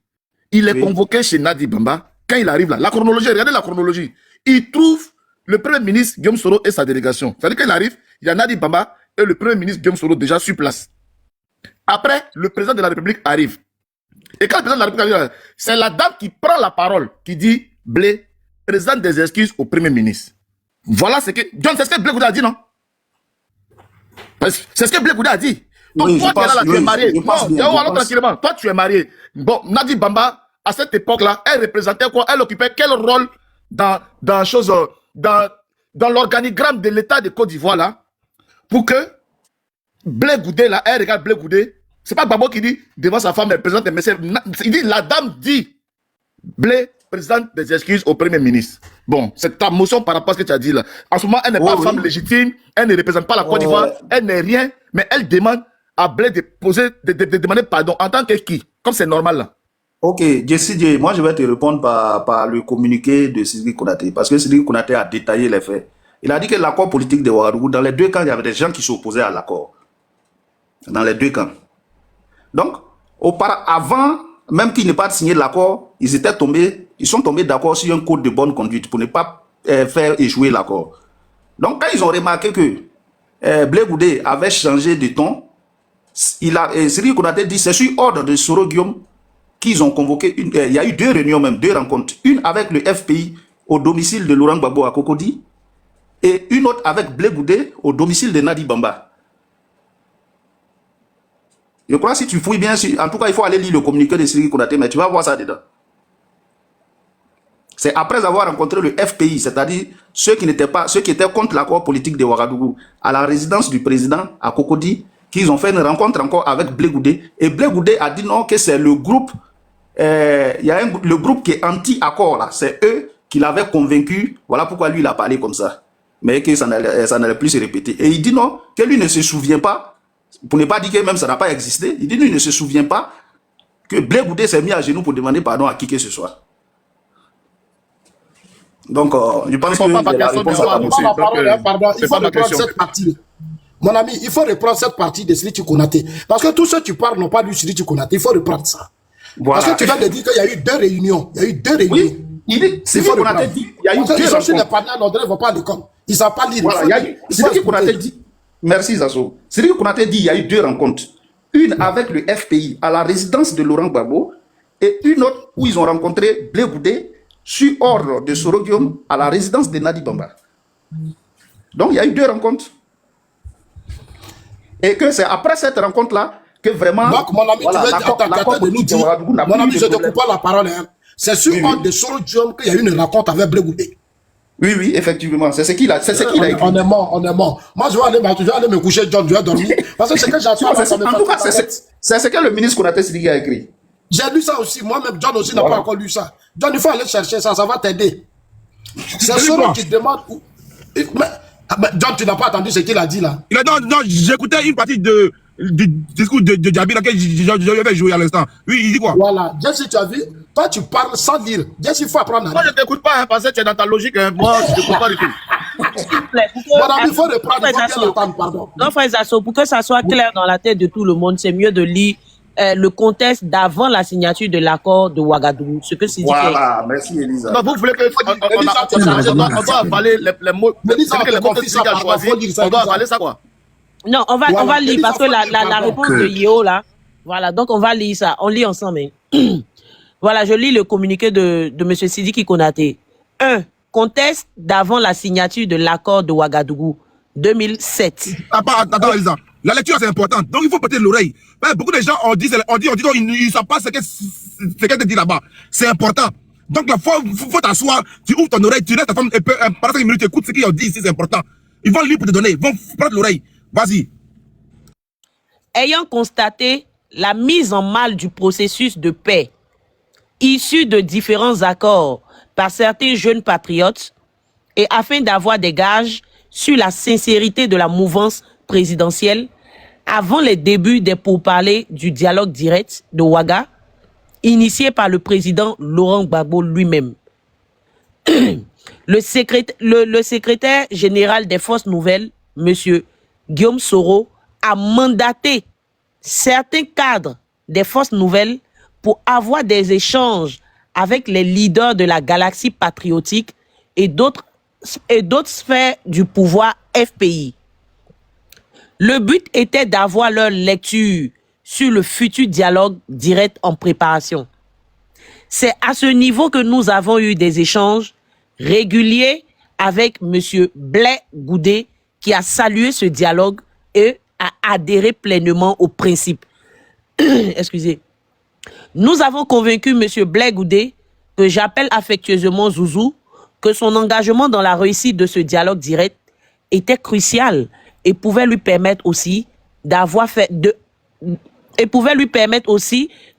il est convoqué chez Nadi Bamba. Quand il arrive là, la chronologie, regardez la chronologie. Il trouve le premier ministre Guillaume Soro et sa délégation. C'est-à-dire qu'il arrive, il y a Nadi Bamba et le premier ministre Guillaume Soro déjà sur place. Après, le président de la République arrive. Et quand le président de la République arrive, c'est la dame qui prend la parole, qui dit, Blé, présente des excuses au premier ministre. Voilà ce que... John, c'est ce que Blé Goudé a dit, non? C'est ce que Blé Goudé a dit. Donc, oui, toi, tu es marié. Non, tranquillement. Toi, tu es marié. Bon, Nadi Bamba, à cette époque-là, elle représentait quoi? Elle occupait quel rôle dans l'organigramme de l'État de Côte d'Ivoire, là, pour que Blé Goudé, là, elle regarde Blé Goudé. C'est pas Gbagbo qui dit devant sa femme, elle présente des messages. Il dit, la dame dit, Blé présente des excuses au premier ministre. Bon, c'est ta motion par rapport à ce que tu as dit là. En ce moment, elle n'est pas femme légitime, elle ne représente pas la Côte d'Ivoire, elle n'est rien, mais elle demande à Blé de demander pardon en tant que qui? Comme c'est normal là. Ok, Jesse, moi je vais te répondre par le communiqué de Sidiki Konaté, parce que Sidiki Konaté a détaillé les faits. Il a dit que l'accord politique de Ouagadougou, dans les deux camps, il y avait des gens qui s'opposaient à l'accord. Dans les deux camps. Donc, avant même qu'ils n'aient pas signé l'accord, ils sont tombés d'accord sur un code de bonne conduite pour ne pas faire échouer l'accord. Donc, quand ils ont remarqué que Blé Goudé avait changé de ton, Sidiki Konaté dit, c'est sur ordre de Soro Guillaume qu'ils ont convoqué, il y a eu 2 réunions même, 2 rencontres. Une avec le FPI au domicile de Laurent Gbagbo à Cocody et une autre avec Blé Goudé au domicile de Nadi Bamba. Je crois que si tu fouilles bien, en tout cas, il faut aller lire le communiqué de Sidiki Konaté, mais tu vas voir ça dedans. C'est après avoir rencontré le FPI, c'est-à-dire ceux qui étaient contre l'accord politique de Ouagadougou, à la résidence du président à Cocody, qu'ils ont fait une rencontre encore avec Blé Goudé. Et Blé Goudé a dit non, que c'est le groupe, le groupe qui est anti-accord là, c'est eux qui l'avaient convaincu. Voilà pourquoi lui il a parlé comme ça, mais que ça n'allait plus se répéter. Et il dit non, que lui ne se souvient pas. Pour ne pas dire que même ça n'a pas existé, il dit lui ne se souvient pas que Blé Goudé s'est mis à genoux pour demander pardon à qui que ce soit. Donc, je pense que la réponse à il faut reprendre cette partie. Mon ami, il faut reprendre cette partie de Sidiki Konaté. Parce que tous ceux qui parlent n'ont pas lu Sidiki Konaté. Il faut reprendre ça. Voilà. Parce que tu viens de dire qu'il y a eu 2 réunions. Il y a eu 2 réunions. Oui, Sidiki Konaté dit il y a eu 2 rencontres. Ils sont les partenaires, ne vont pas à l'école. Ils ne savent pas lire. Voilà, Sidiki Konaté dit, merci Zasso. Sidiki Konaté dit il y a eu 2 rencontres. Une avec le FPI à la résidence de Laurent Gbagbo et une autre où ils ont rencontré Blé Goudé sur ordre de Soro Guillaume à la résidence de Nadi Bamba. Donc il y a eu 2 rencontres. Et que c'est après cette rencontre-là que vraiment... Donc mon ami, voilà, tu veux de nous dire, mon ami, je ne te coupe pas la parole. Hein. C'est sur ordre de Soro Guillaume qu'il y a eu une rencontre avec Blé Goudé. Oui, oui, effectivement. C'est ce qu'il a écrit. On est mort. Moi, je vais aller me coucher, John, je vais dormir. Parce que c'est que j'attends. En tout cas, c'est ce que le ministre Konaté Sidiki a écrit. J'ai lu ça aussi. Moi-même, John aussi n'a pas encore lu ça. John, il faut aller chercher ça, ça va t'aider. C'est Soro qui demande... Mais John, tu n'as pas entendu ce qu'il a dit là? Non, j'écoutais une partie du discours de Djabi dans lequel je vais jouer à l'instant. Oui, il dit quoi? Voilà. Jesse, tu as vu? Toi, tu parles sans lire. Jesse, il faut apprendre à lire. Moi, je ne t'écoute pas, hein, parce que tu es dans ta logique. Hein. Moi, je ne t'écoute pas du tout. Il faut reprendre, il faut bien entendre, pardon. Non, frère Zasso, pour que ça soit clair dans la tête de tout le monde, c'est mieux de lire le contexte d'avant la signature de l'accord de Ouagadougou. Ce que c'est dit. Voilà, merci Elisa. Non, vous voulez que on doit avaler les mots. C'est les mots que tu as choisis. On doit avaler ça, quoi. Non, on va lire parce que la réponse de Yeo là, voilà, donc on va lire ça, on lit ensemble. Voilà, je lis le communiqué de M. Sidiki Konaté. 1. Contexte d'avant la signature de l'accord de Ouagadougou, 2007. Attends, Elisa. La lecture, c'est important. Donc, il faut prêter l'oreille. Beaucoup de gens ont dit qu'ils ne savent pas ce qu'elle te dit là-bas. C'est important. Donc, il faut t'asseoir, tu ouvres ton oreille, tu laisses ta femme pendant 5 minutes, tu écoutes ce qu'ils ont dit ici, c'est important. Ils vont lire pour te donner, ils vont prendre l'oreille. Vas-y. Ayant constaté la mise en mal du processus de paix, issu de différents accords par certains jeunes patriotes, et afin d'avoir des gages sur la sincérité de la mouvance présidentielle, avant les débuts des pourparlers du dialogue direct de Ouaga, initié par le président Laurent Gbagbo lui-même. Le secrétaire général des Forces Nouvelles, M. Guillaume Soro, a mandaté certains cadres des Forces Nouvelles pour avoir des échanges avec les leaders de la galaxie patriotique et d'autres sphères du pouvoir FPI. Le but était d'avoir leur lecture sur le futur dialogue direct en préparation. C'est à ce niveau que nous avons eu des échanges réguliers avec M. Blé Goudé, qui a salué ce dialogue et a adhéré pleinement au principe. Excusez. Nous avons convaincu M. Blé Goudé, que j'appelle affectueusement Zouzou, que son engagement dans la réussite de ce dialogue direct était crucial et pouvait lui permettre aussi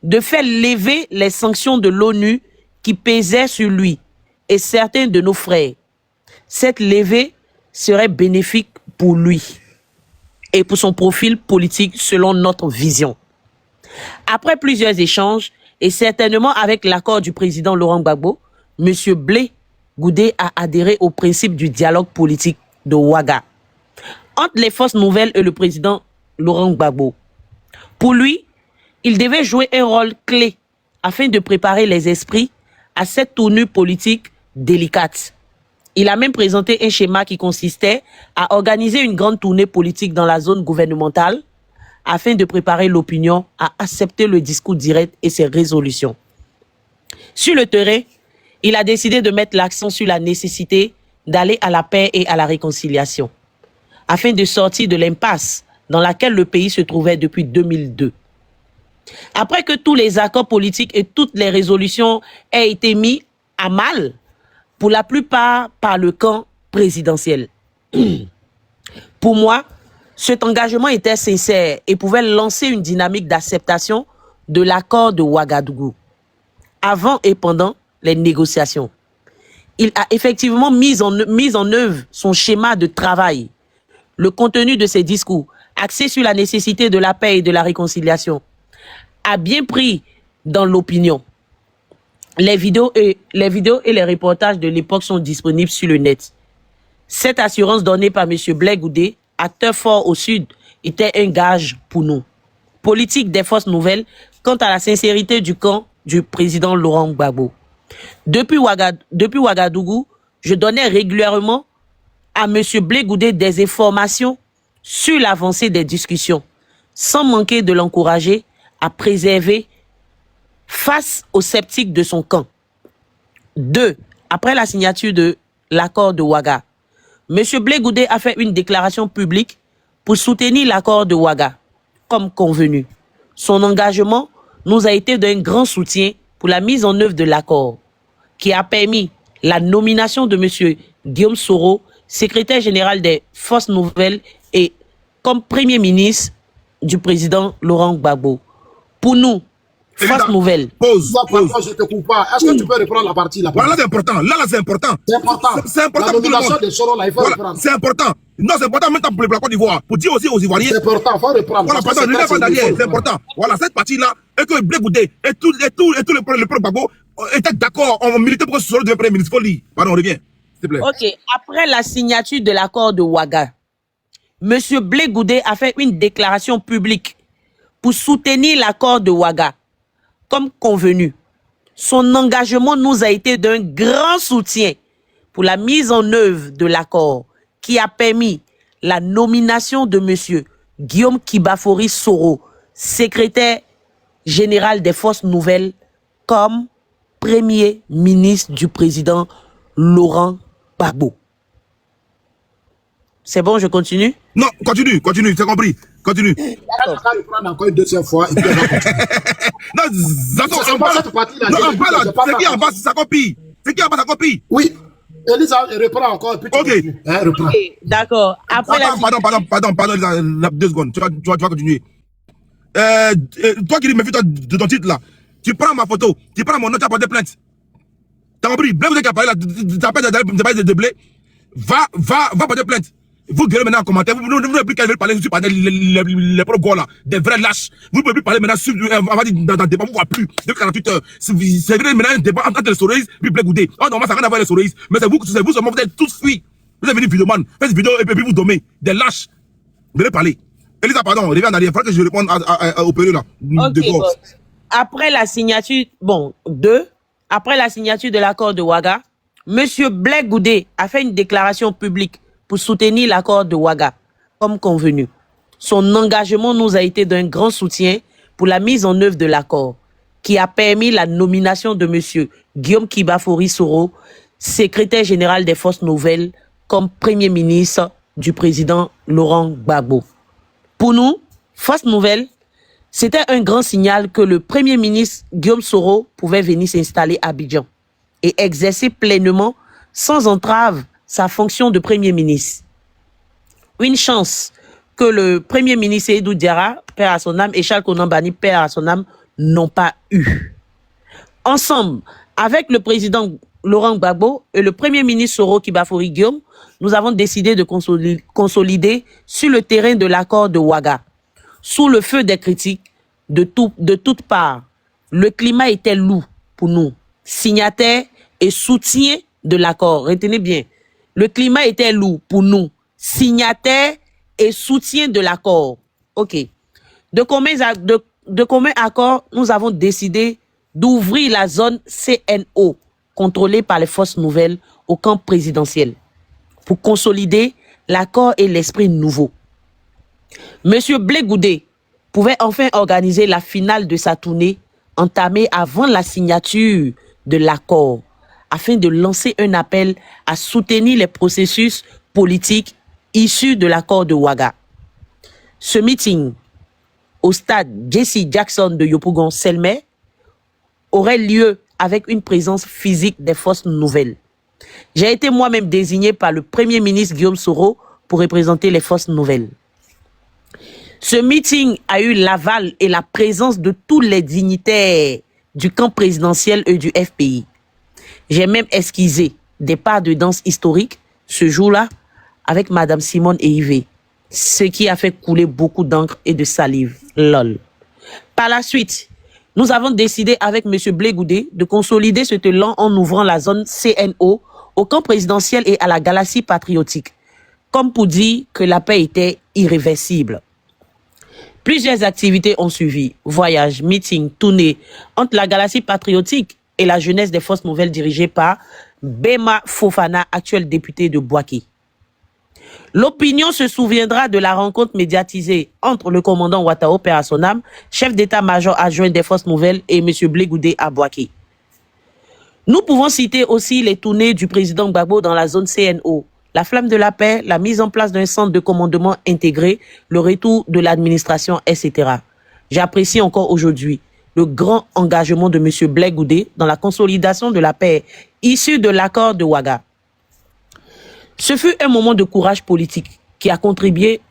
de faire lever les sanctions de l'ONU qui pesaient sur lui et certains de nos frères. Cette levée serait bénéfique pour lui et pour son profil politique selon notre vision. Après plusieurs échanges, et certainement avec l'accord du président Laurent Gbagbo, M. Blé Goudé a adhéré au principe du dialogue politique de Ouaga entre les Forces Nouvelles et le président Laurent Gbagbo. Pour lui, il devait jouer un rôle clé afin de préparer les esprits à cette tournure politique délicate. Il a même présenté un schéma qui consistait à organiser une grande tournée politique dans la zone gouvernementale afin de préparer l'opinion à accepter le discours direct et ses résolutions. Sur le terrain, il a décidé de mettre l'accent sur la nécessité d'aller à la paix et à la réconciliation, afin de sortir de l'impasse dans laquelle le pays se trouvait depuis 2002. Après que tous les accords politiques et toutes les résolutions aient été mis à mal, pour la plupart par le camp présidentiel. Pour moi, cet engagement était sincère et pouvait lancer une dynamique d'acceptation de l'accord de Ouagadougou, avant et pendant les négociations. Il a effectivement mis en œuvre son schéma de travail. Le contenu de ses discours, axé sur la nécessité de la paix et de la réconciliation, a bien pris dans l'opinion. Les vidéos et les reportages de l'époque sont disponibles sur le net. Cette assurance donnée par M. Blé Goudé, acteur fort au Sud, était un gage pour nous. Politique des forces nouvelles quant à la sincérité du camp du président Laurent Gbagbo. Depuis Ouagadougou, je donnais régulièrement à M. Blé Goudé des informations sur l'avancée des discussions, sans manquer de l'encourager à préserver face aux sceptiques de son camp. 2. Après la signature de l'accord de Ouaga, M. Blé Goudé a fait une déclaration publique pour soutenir l'accord de Ouaga, comme convenu. Son engagement nous a été d'un grand soutien pour la mise en œuvre de l'accord, qui a permis la nomination de M. Guillaume Soro, secrétaire général des Forces Nouvelles et comme Premier ministre du président Laurent Gbagbo. Pour nous, Force Nouvelle. Pause. Je te coupe pas. Est-ce que tu peux reprendre la partie là? Voilà, c'est important. Là, c'est important. C'est important. C'est important. La nomination de Soro, là, il faut reprendre. C'est important. Non, c'est important même pour la Côte d'Ivoire. Pour dire aussi aux Ivoiriens. C'est important, il faut reprendre. Voilà, pardon, ne pas derrière. C'est important. Voilà, cette partie-là, et que Blé Goudé et tout le peuple Gbagbo étaient d'accord, on militait pour que Soro devienne Premier ministre. Faut lire. Pardon, on revient. S'il te plaît. Ok, après la signature de l'accord de Ouaga, M. Blé Goudé a fait une déclaration publique pour soutenir l'accord de Ouaga, comme convenu. Son engagement nous a été d'un grand soutien pour la mise en œuvre de l'accord qui a permis la nomination de M. Guillaume Kibafori Soro, secrétaire général des Forces Nouvelles, comme Premier ministre du président Laurent Gbagbo. C'est bon, je continue? Non, continue, c'est compris. Continue. On va reprendre encore une deuxième fois. Et puis on va continuer. Non, on parle c'est qui en bas, ça copie. C'est qui en bas, ça copie. Oui. Elisa, reprend encore. Et puis tu continues. Reprends. Okay, d'accord. Après pardon, Elisa, 2 secondes. Tu vas continuer. Toi qui me fais de ton titre là, tu prends ma photo, tu prends mon nom, tu as porté plainte. T'as compris? Blé Goudé qui a parlé là, tu as parlé de Blé. Va porter plainte. Vous gueulez maintenant en commentaire, vous ne pouvez plus qu'elle veut parler sur les propres là, des vrais lâches. Vous ne pouvez plus parler maintenant sur, on va dire, dans le débat, vous ne voyez plus, de 48 heures. C'est vrai maintenant un débat entre les Soroïs et Blé Goudé. Oh non, ça n'a rien à voir avec les Soroïs, mais c'est vous seulement, vous êtes tous fuis. Vous êtes venus vidéoman, faites une vidéo et puis vous dommez, des lâches. Vous allez parler. Elisa, pardon, reviens en arrière, il faudra que je réponde au période là. Okay, bon. Après la signature, après la signature de l'accord de Ouaga, M. Blé Goudé a fait une déclaration publique pour soutenir l'accord de Ouaga, comme convenu. Son engagement nous a été d'un grand soutien pour la mise en œuvre de l'accord, qui a permis la nomination de M. Guillaume Kibafori Soro, secrétaire général des Forces Nouvelles, comme Premier ministre du président Laurent Gbagbo. Pour nous, Forces Nouvelles, c'était un grand signal que le Premier ministre Guillaume Soro pouvait venir s'installer à Abidjan et exercer pleinement, sans entrave, sa fonction de Premier ministre. Une chance que le Premier ministre Seydou Diarra, père à son âme, et Charles Konan Banni, père à son âme, n'ont pas eu. Ensemble, avec le président Laurent Gbagbo et le Premier ministre Soro Kibafori Guillaume, nous avons décidé de consolider sur le terrain de l'accord de Ouaga. Sous le feu des critiques de toutes parts, le climat était lourd pour nous, signataires et soutiens de l'accord. Retenez bien, le climat était lourd pour nous, signataires et soutiens de l'accord. Ok. De commun accord, nous avons décidé d'ouvrir la zone CNO, contrôlée par les forces nouvelles, au camp présidentiel, pour consolider l'accord et l'esprit nouveau. Monsieur Blé Goudé pouvait enfin organiser la finale de sa tournée entamée avant la signature de l'accord, afin de lancer un appel à soutenir les processus politiques issus de l'accord de Ouaga. Ce meeting au stade Jesse Jackson de Yopougon-Selmé aurait lieu avec une présence physique des forces nouvelles. J'ai été moi-même désigné par le Premier ministre Guillaume Soro pour représenter les forces nouvelles. Ce meeting a eu l'aval et la présence de tous les dignitaires du camp présidentiel et du FPI. J'ai même esquissé des pas de danse historique ce jour-là avec Madame Simone et Yves, ce qui a fait couler beaucoup d'encre et de salive. Lol. Par la suite, nous avons décidé avec M. Blé Goudé de consolider ce talent en ouvrant la zone CNO au camp présidentiel et à la galaxie patriotique, comme pour dire que la paix était irréversible. Plusieurs activités ont suivi, voyages, meetings, tournées entre la galaxie patriotique et la jeunesse des forces nouvelles dirigée par Bema Fofana, actuel député de Bouaké. L'opinion se souviendra de la rencontre médiatisée entre le commandant Ouattao, père à son âme, chef d'état-major adjoint des forces nouvelles, et M. Blé Goudé à Bouaké. Nous pouvons citer aussi les tournées du président Gbagbo dans la zone CNO, la flamme de la paix, la mise en place d'un centre de commandement intégré, le retour de l'administration, etc. J'apprécie encore aujourd'hui le grand engagement de M. Blé Goudé dans la consolidation de la paix issue de l'accord de Ouaga. Ce fut un moment de courage politique qui a contribué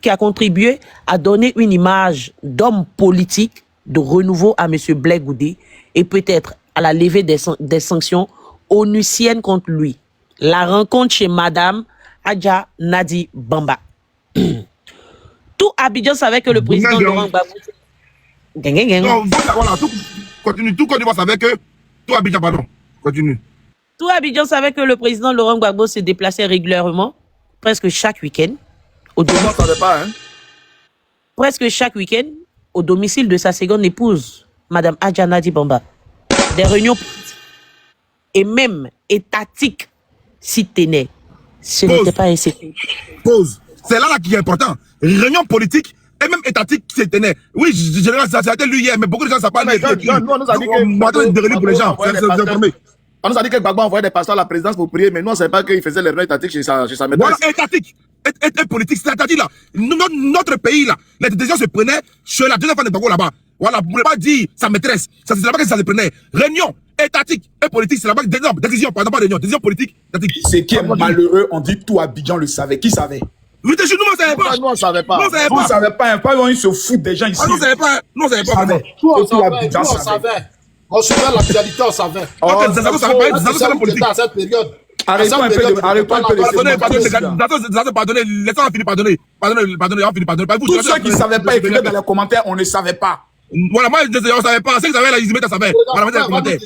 à donner une image d'homme politique de renouveau à M. Blé Goudé et peut-être à la levée des sanctions onusiennes contre lui. La rencontre chez Madame Adja Nadi Bamba. Tout Abidjan savait que le président Laurent Gbagbo... Non, voilà, continue. Tout Côte d'Ivoire savait que... Tout Abidjan, pardon. Continue. Tout Abidjan savait que le président Laurent Gbagbo se déplaçait régulièrement, presque chaque week-end, presque chaque week-end, au domicile de sa seconde épouse, Madame Adja Nadi Bamba. Des réunions et même étatiques s'y tenaient. Ce n'était pas un secret. Pause. C'est là qui est important. Réunion politique et même étatique qui se tenait. Oui, ça a été lu hier, mais beaucoup de gens ne savent pas. Nous, on nous a dit que... On nous a dit que Gbagbo envoyait des pasteurs à la présidence pour prier, mais nous, on ne savait pas qu'il faisait les réunions étatiques chez sa maîtresse. Voilà, étatique. Et politique, c'est-à-dire là, notre pays là, les décisions se prenaient chez la deuxième femme de Gbagbo là-bas. Voilà, vous ne pouvez pas dire sa maîtresse. C'est là-bas que ça se prenait. Réunion étatique et politique, c'est là-bas que décision, pardon, pas réunion, décision politique, étatique. Ce qui est malheureux, on dit tout Abidjan le savait. Qui savait? Nous, on ne savait pas. Nous, on ne savait pas. Vous ne savez pas, ils se foutent des gens ici. Nous, on ne savait pas. Nous, on ne savait pas. On savait. On suivait l'actualité, on savait. C'est ça, vous savez pas, politique. À cette période. Arrêtons un peu. Pardonnez, laissez-moi finir, pardonnez, on finit, pardonnez. Tous ceux qui ne savaient pas écrire dans les commentaires, on ne savait pas. Voilà, moi, je ne savais pas. Ceux qui savaient, là, ils mettent à savoir. Voilà, mettez les commentaires.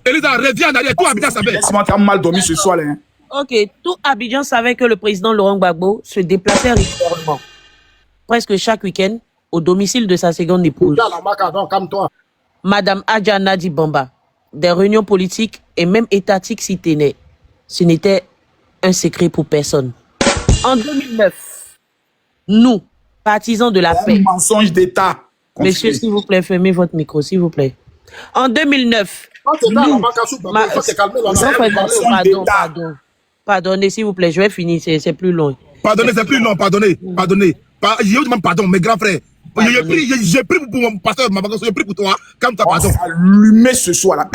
Elisa, reviens en arrière. Tout Abidjan savait. Laisse-moi, tu as mal dormi ce soir, là. Ok, tout Abidjan savait que le président Laurent Gbagbo se déplaçait régulièrement, presque chaque week-end, au domicile de sa seconde épouse, Madame Adja Nadi Bamba. Des réunions politiques et même étatiques s'y tenaient. Ce n'était un secret pour personne. En 2009, nous, partisans de la paix... Un mensonge d'État. Monsieur, s'il vous plaît, fermez votre micro, s'il vous plaît. En 2009, Pardonnez, s'il vous plaît, je vais finir, c'est plus long. Pardonnez, c'est plus long, pardonnez. Je vous demande pardon, mes grands frères. J'ai pris pour mon pasteur, j'ai pris pour toi, comme ta pardon. Allumez ce soir là.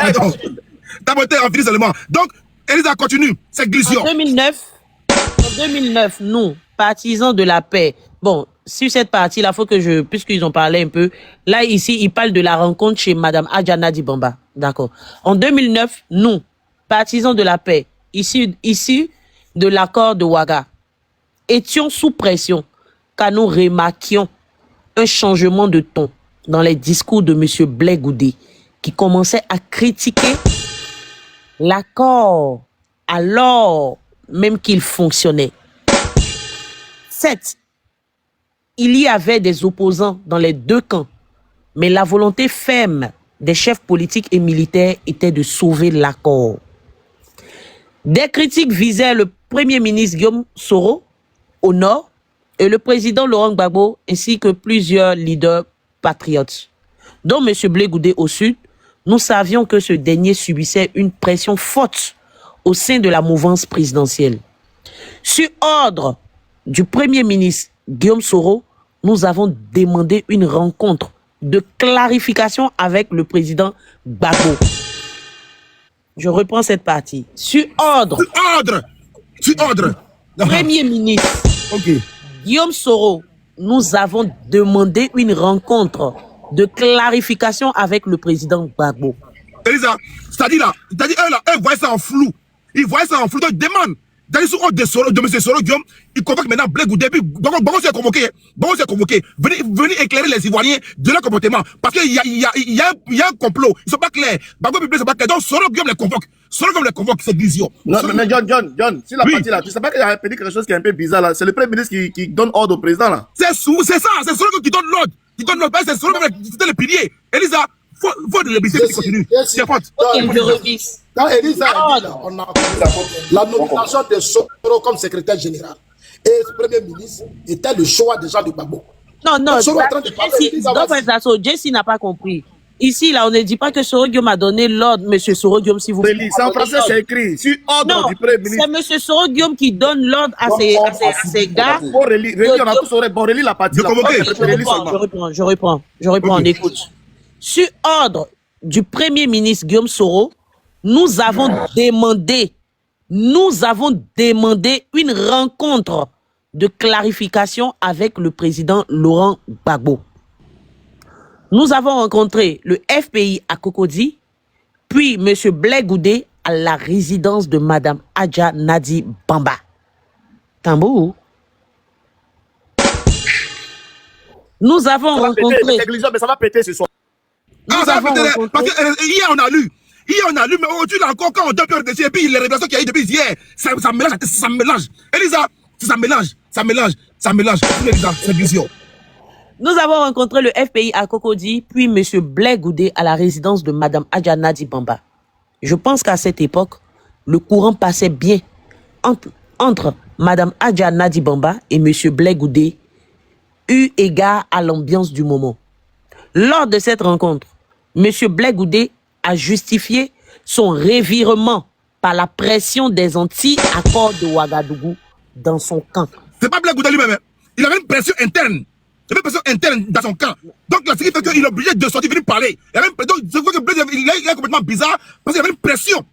T'as voté en fini seulement. Donc, Elisa continue, c'est glission. En 2009, nous, partisans de la paix, bon, sur cette partie-là, faut que puisqu'ils ont parlé un peu, là, ici, ils parlent de la rencontre chez Madame Adja Nadi Bamba. D'accord. En 2009, nous, partisans de la paix, issus de l'accord de Ouaga, étions sous pression car nous remarquions un changement de ton dans les discours de M. Blé Goudé qui commençait à critiquer l'accord alors même qu'il fonctionnait. 7. Il y avait des opposants dans les deux camps, mais la volonté ferme des chefs politiques et militaires était de sauver l'accord. Des critiques visaient le premier ministre Guillaume Soro au nord et le président Laurent Gbagbo ainsi que plusieurs leaders patriotes, dont M. Blé Goudé au sud. Nous savions que ce dernier subissait une pression forte au sein de la mouvance présidentielle. Sur ordre du premier ministre Guillaume Soro, nous avons demandé une rencontre de clarification avec le président Gbagbo. Je reprends cette partie. Sur ordre. Premier ministre Guillaume Soro, nous avons demandé une rencontre de clarification avec le président Gbagbo. Elisa, c'est-à-dire là, eux voient ça en flou. Ils voient ça en flou, donc ils demandent. Dans les ordre de M. Soro Guillaume, il convoque maintenant Blé Goudé. Bongo s'est convoqué. Venez éclairer les Ivoiriens de leur comportement. Parce qu'il y a un complot. Ils ne sont pas clairs. Bango Biblé, c'est pas clair. Donc Soro Guillaume les convoque. Soro Guillaume les convoque, c'est vision. Non, mais John, si la partie là, tu sais pas qu'il y a quelque chose qui est un peu bizarre là. C'est le premier ministre qui donne ordre au président là. C'est ça, c'est Soro Guillaume qui donne l'ordre. C'est Soro Guillaume qui donne le pilier. Elisa, faut de l'ébiser qui continue. C'est faute. Quand Elisa a dit, on a la nomination de Soro comme secrétaire général et le premier ministre était le choix déjà de Gbagbo. Non, Jesse n'a pas compris. Ici, là, on ne dit pas que Soro Guillaume a donné l'ordre, monsieur Soro Guillaume, si vous voulez. C'est en français, c'est écrit. Sur ordre du premier ministre. C'est monsieur Soro Guillaume qui donne l'ordre à ses gars. Bon, relis la partie. Je reprends, on écoute. Sur ordre du premier ministre Guillaume Soro, nous avons demandé une rencontre de clarification avec le président Laurent Gbagbo. Nous avons rencontré le FPI à Cocody, puis M. Blé Goudé à la résidence de Mme Adja Nadi Bamba. Tambou. Nous avons rencontré... Mais ça va péter ce soir. Parce que hier on a lu, mais aujourd'hui encore quand on donne peur dessus, et puis les révélations qu'il y a eu depuis hier, ça mélange. Elisa, ça mélange. Elisa, c'est vision. Nous avons rencontré le FPI à Cocody, puis M. Blé Goudé à la résidence de Mme Adja Nadi Bamba. Je pense qu'à cette époque, le courant passait bien entre Mme Adja Nadi Bamba et M. Blé Goudé, eu égard à l'ambiance du moment. Lors de cette rencontre, M. Blé Goudé a justifié son revirement par la pression des anti-accords de Ouagadougou dans son camp. C'est pas Blé Goudé lui-même, il avait une pression interne. Il avait une pression interne dans son camp. Donc, là, ce qui fait qu'il est obligé de sortir, venir parler. Donc, c'est vrai que Blé il est complètement bizarre parce qu'il y avait une pression.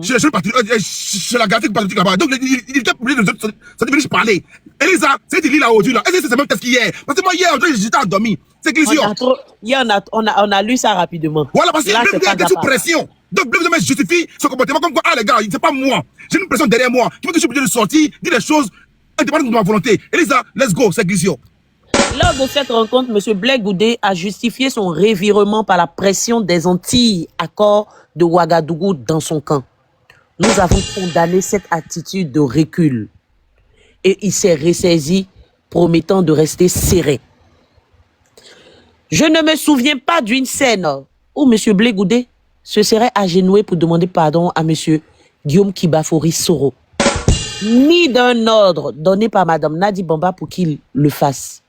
Chez la galaxie patriotique là-bas. Donc, il était obligé de sortir, venir parler. Elisa, c'est qu'il lit là aujourd'hui là. Est-ce que c'est même test qu'hier? Parce que moi, hier, j'étais endormi. C'est que hier, on a lu ça rapidement. Voilà, parce qu'il était sous pression. Donc, Blé Goudé justifie son comportement comme quoi, ah les gars, c'est pas moi. J'ai une pression derrière moi qui fait que je suis obligé de sortir, dire des choses indépendantes de ma volonté. Elisa, let's go, c'est Glisio. Lors de cette rencontre, M. Blé Goudé a justifié son revirement par la pression des anti-accords de Ouagadougou dans son camp. Nous avons condamné cette attitude de recul. Et il s'est ressaisi, promettant de rester serré. Je ne me souviens pas d'une scène où M. Blé Goudé se serait agenouillé pour demander pardon à M. Guillaume Kibafori Soro, ni d'un ordre donné par Mme Nadi Bamba pour qu'il le fasse.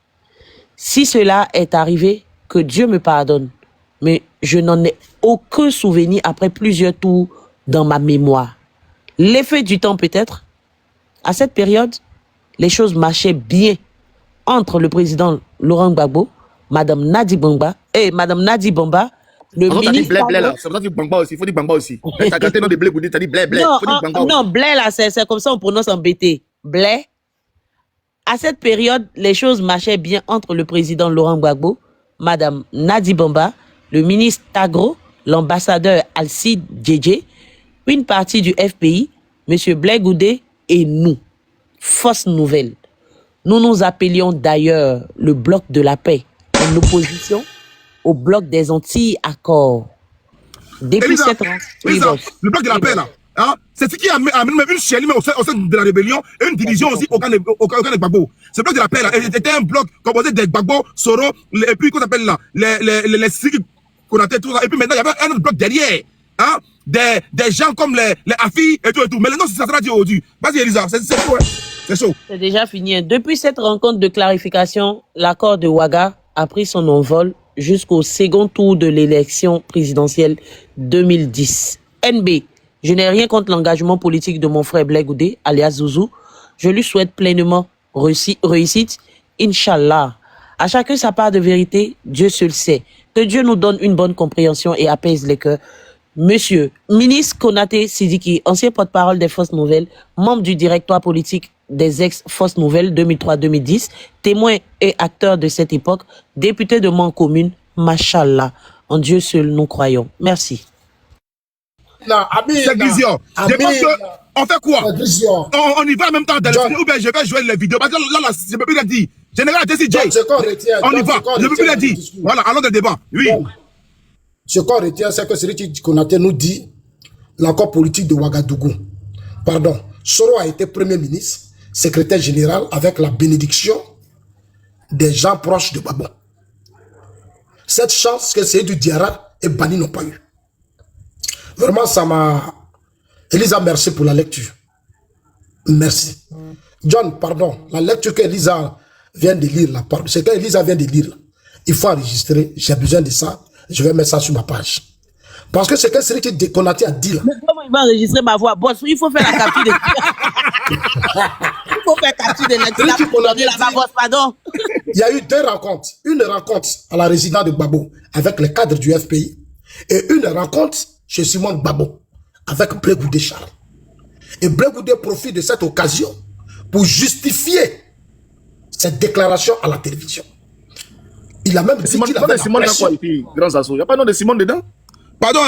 Si cela est arrivé, que Dieu me pardonne, mais je n'en ai aucun souvenir après plusieurs tours dans ma mémoire. L'effet du temps peut-être. À cette période, les choses marchaient bien entre le président Laurent Gbagbo, Mme Nadi Bamba et Mme Nadi Bamba, le ministre... C'est pour ça que Bamba aussi, il faut dire Bamba aussi. T'as gâté le nom de Blé Goudé, t'as dit Blé. Non, Blé là, c'est comme ça on prononce en BT. Blé. À cette période, les choses marchaient bien entre le président Laurent Gbagbo, Mme Nadi Bamba, le ministre Tagro, l'ambassadeur Alcide Djedje, une partie du FPI, M. Blé Goudé et nous. Fausse nouvelle. Nous nous appelions d'ailleurs le bloc de la paix, en opposition au bloc des anti-accords. Depuis cette rencontre... Le bloc de la paix là, hein, c'est ce qui a amené une chaîne au sein de la rébellion et une division aussi au camp de Gbagbo. Ce bloc de la paix là était un bloc composé de Gbagbo, Soro, et puis qu'on appelle là, les Konaté, tout ça. Et puis maintenant, il y avait un autre bloc derrière. Hein? Des gens comme les Afi et tout. Mais le nom, ça sera dit aujourd'hui. Vas-y, Elisa, c'est chaud. Hein? C'est chaud. C'est déjà fini. Hein. Depuis cette rencontre de clarification, l'accord de Ouaga a pris son envol jusqu'au second tour de l'élection présidentielle 2010. NB, je n'ai rien contre l'engagement politique de mon frère Blé Goudé, alias Zouzou. Je lui souhaite pleinement réussite. Inch'Allah. À chacun sa part de vérité, Dieu seul sait. Que Dieu nous donne une bonne compréhension et apaise les cœurs. Monsieur, ministre Konaté Sidiki, ancien porte-parole des Fausses Nouvelles, membre du directoire politique des ex-Fausses Nouvelles 2003-2010, témoin et acteur de cette époque, député de Mancommune, Machallah. En Dieu seul nous croyons. Merci. C'est vision. Je pense qu'on fait quoi? On y va en même temps dans le ou bien je vais jouer les vidéos. Parce que là, je ne peux plus le dire. Général Jesse J. On y va. Je ne peux plus le dire. Voilà, allons dans le débat. Oui. Bon. Ce qu'on retient, c'est que celui Konaté nous dit l'accord politique de Ouagadougou. Pardon. Soro a été Premier ministre, secrétaire général avec la bénédiction des gens proches de Babon. Cette chance que Seydou Diarra et Bani n'ont pas eu. Vraiment, ça m'a... Elisa, merci pour la lecture. Merci. John, pardon. La lecture qu'Elisa vient de lire, là, c'est qu'Elisa vient de lire, là. Il faut enregistrer. J'ai besoin de ça. Je vais mettre ça sur ma page. Parce que c'est que celui Konaté a dit là. Mais comment il va enregistrer ma voix? Boss, il faut faire la capture de il faut faire capture de la boss, pardon. Il y a eu deux rencontres. Une rencontre à la résidence de Babo avec les cadres du FPI et une rencontre chez Simon Babo avec Blé Goudé Charles. Et Blé Goudé profite de cette occasion pour justifier cette déclaration à la télévision. Il a même dit qu'il avait la pression. Il n'y a pas de nom de Simone dedans? Pardon,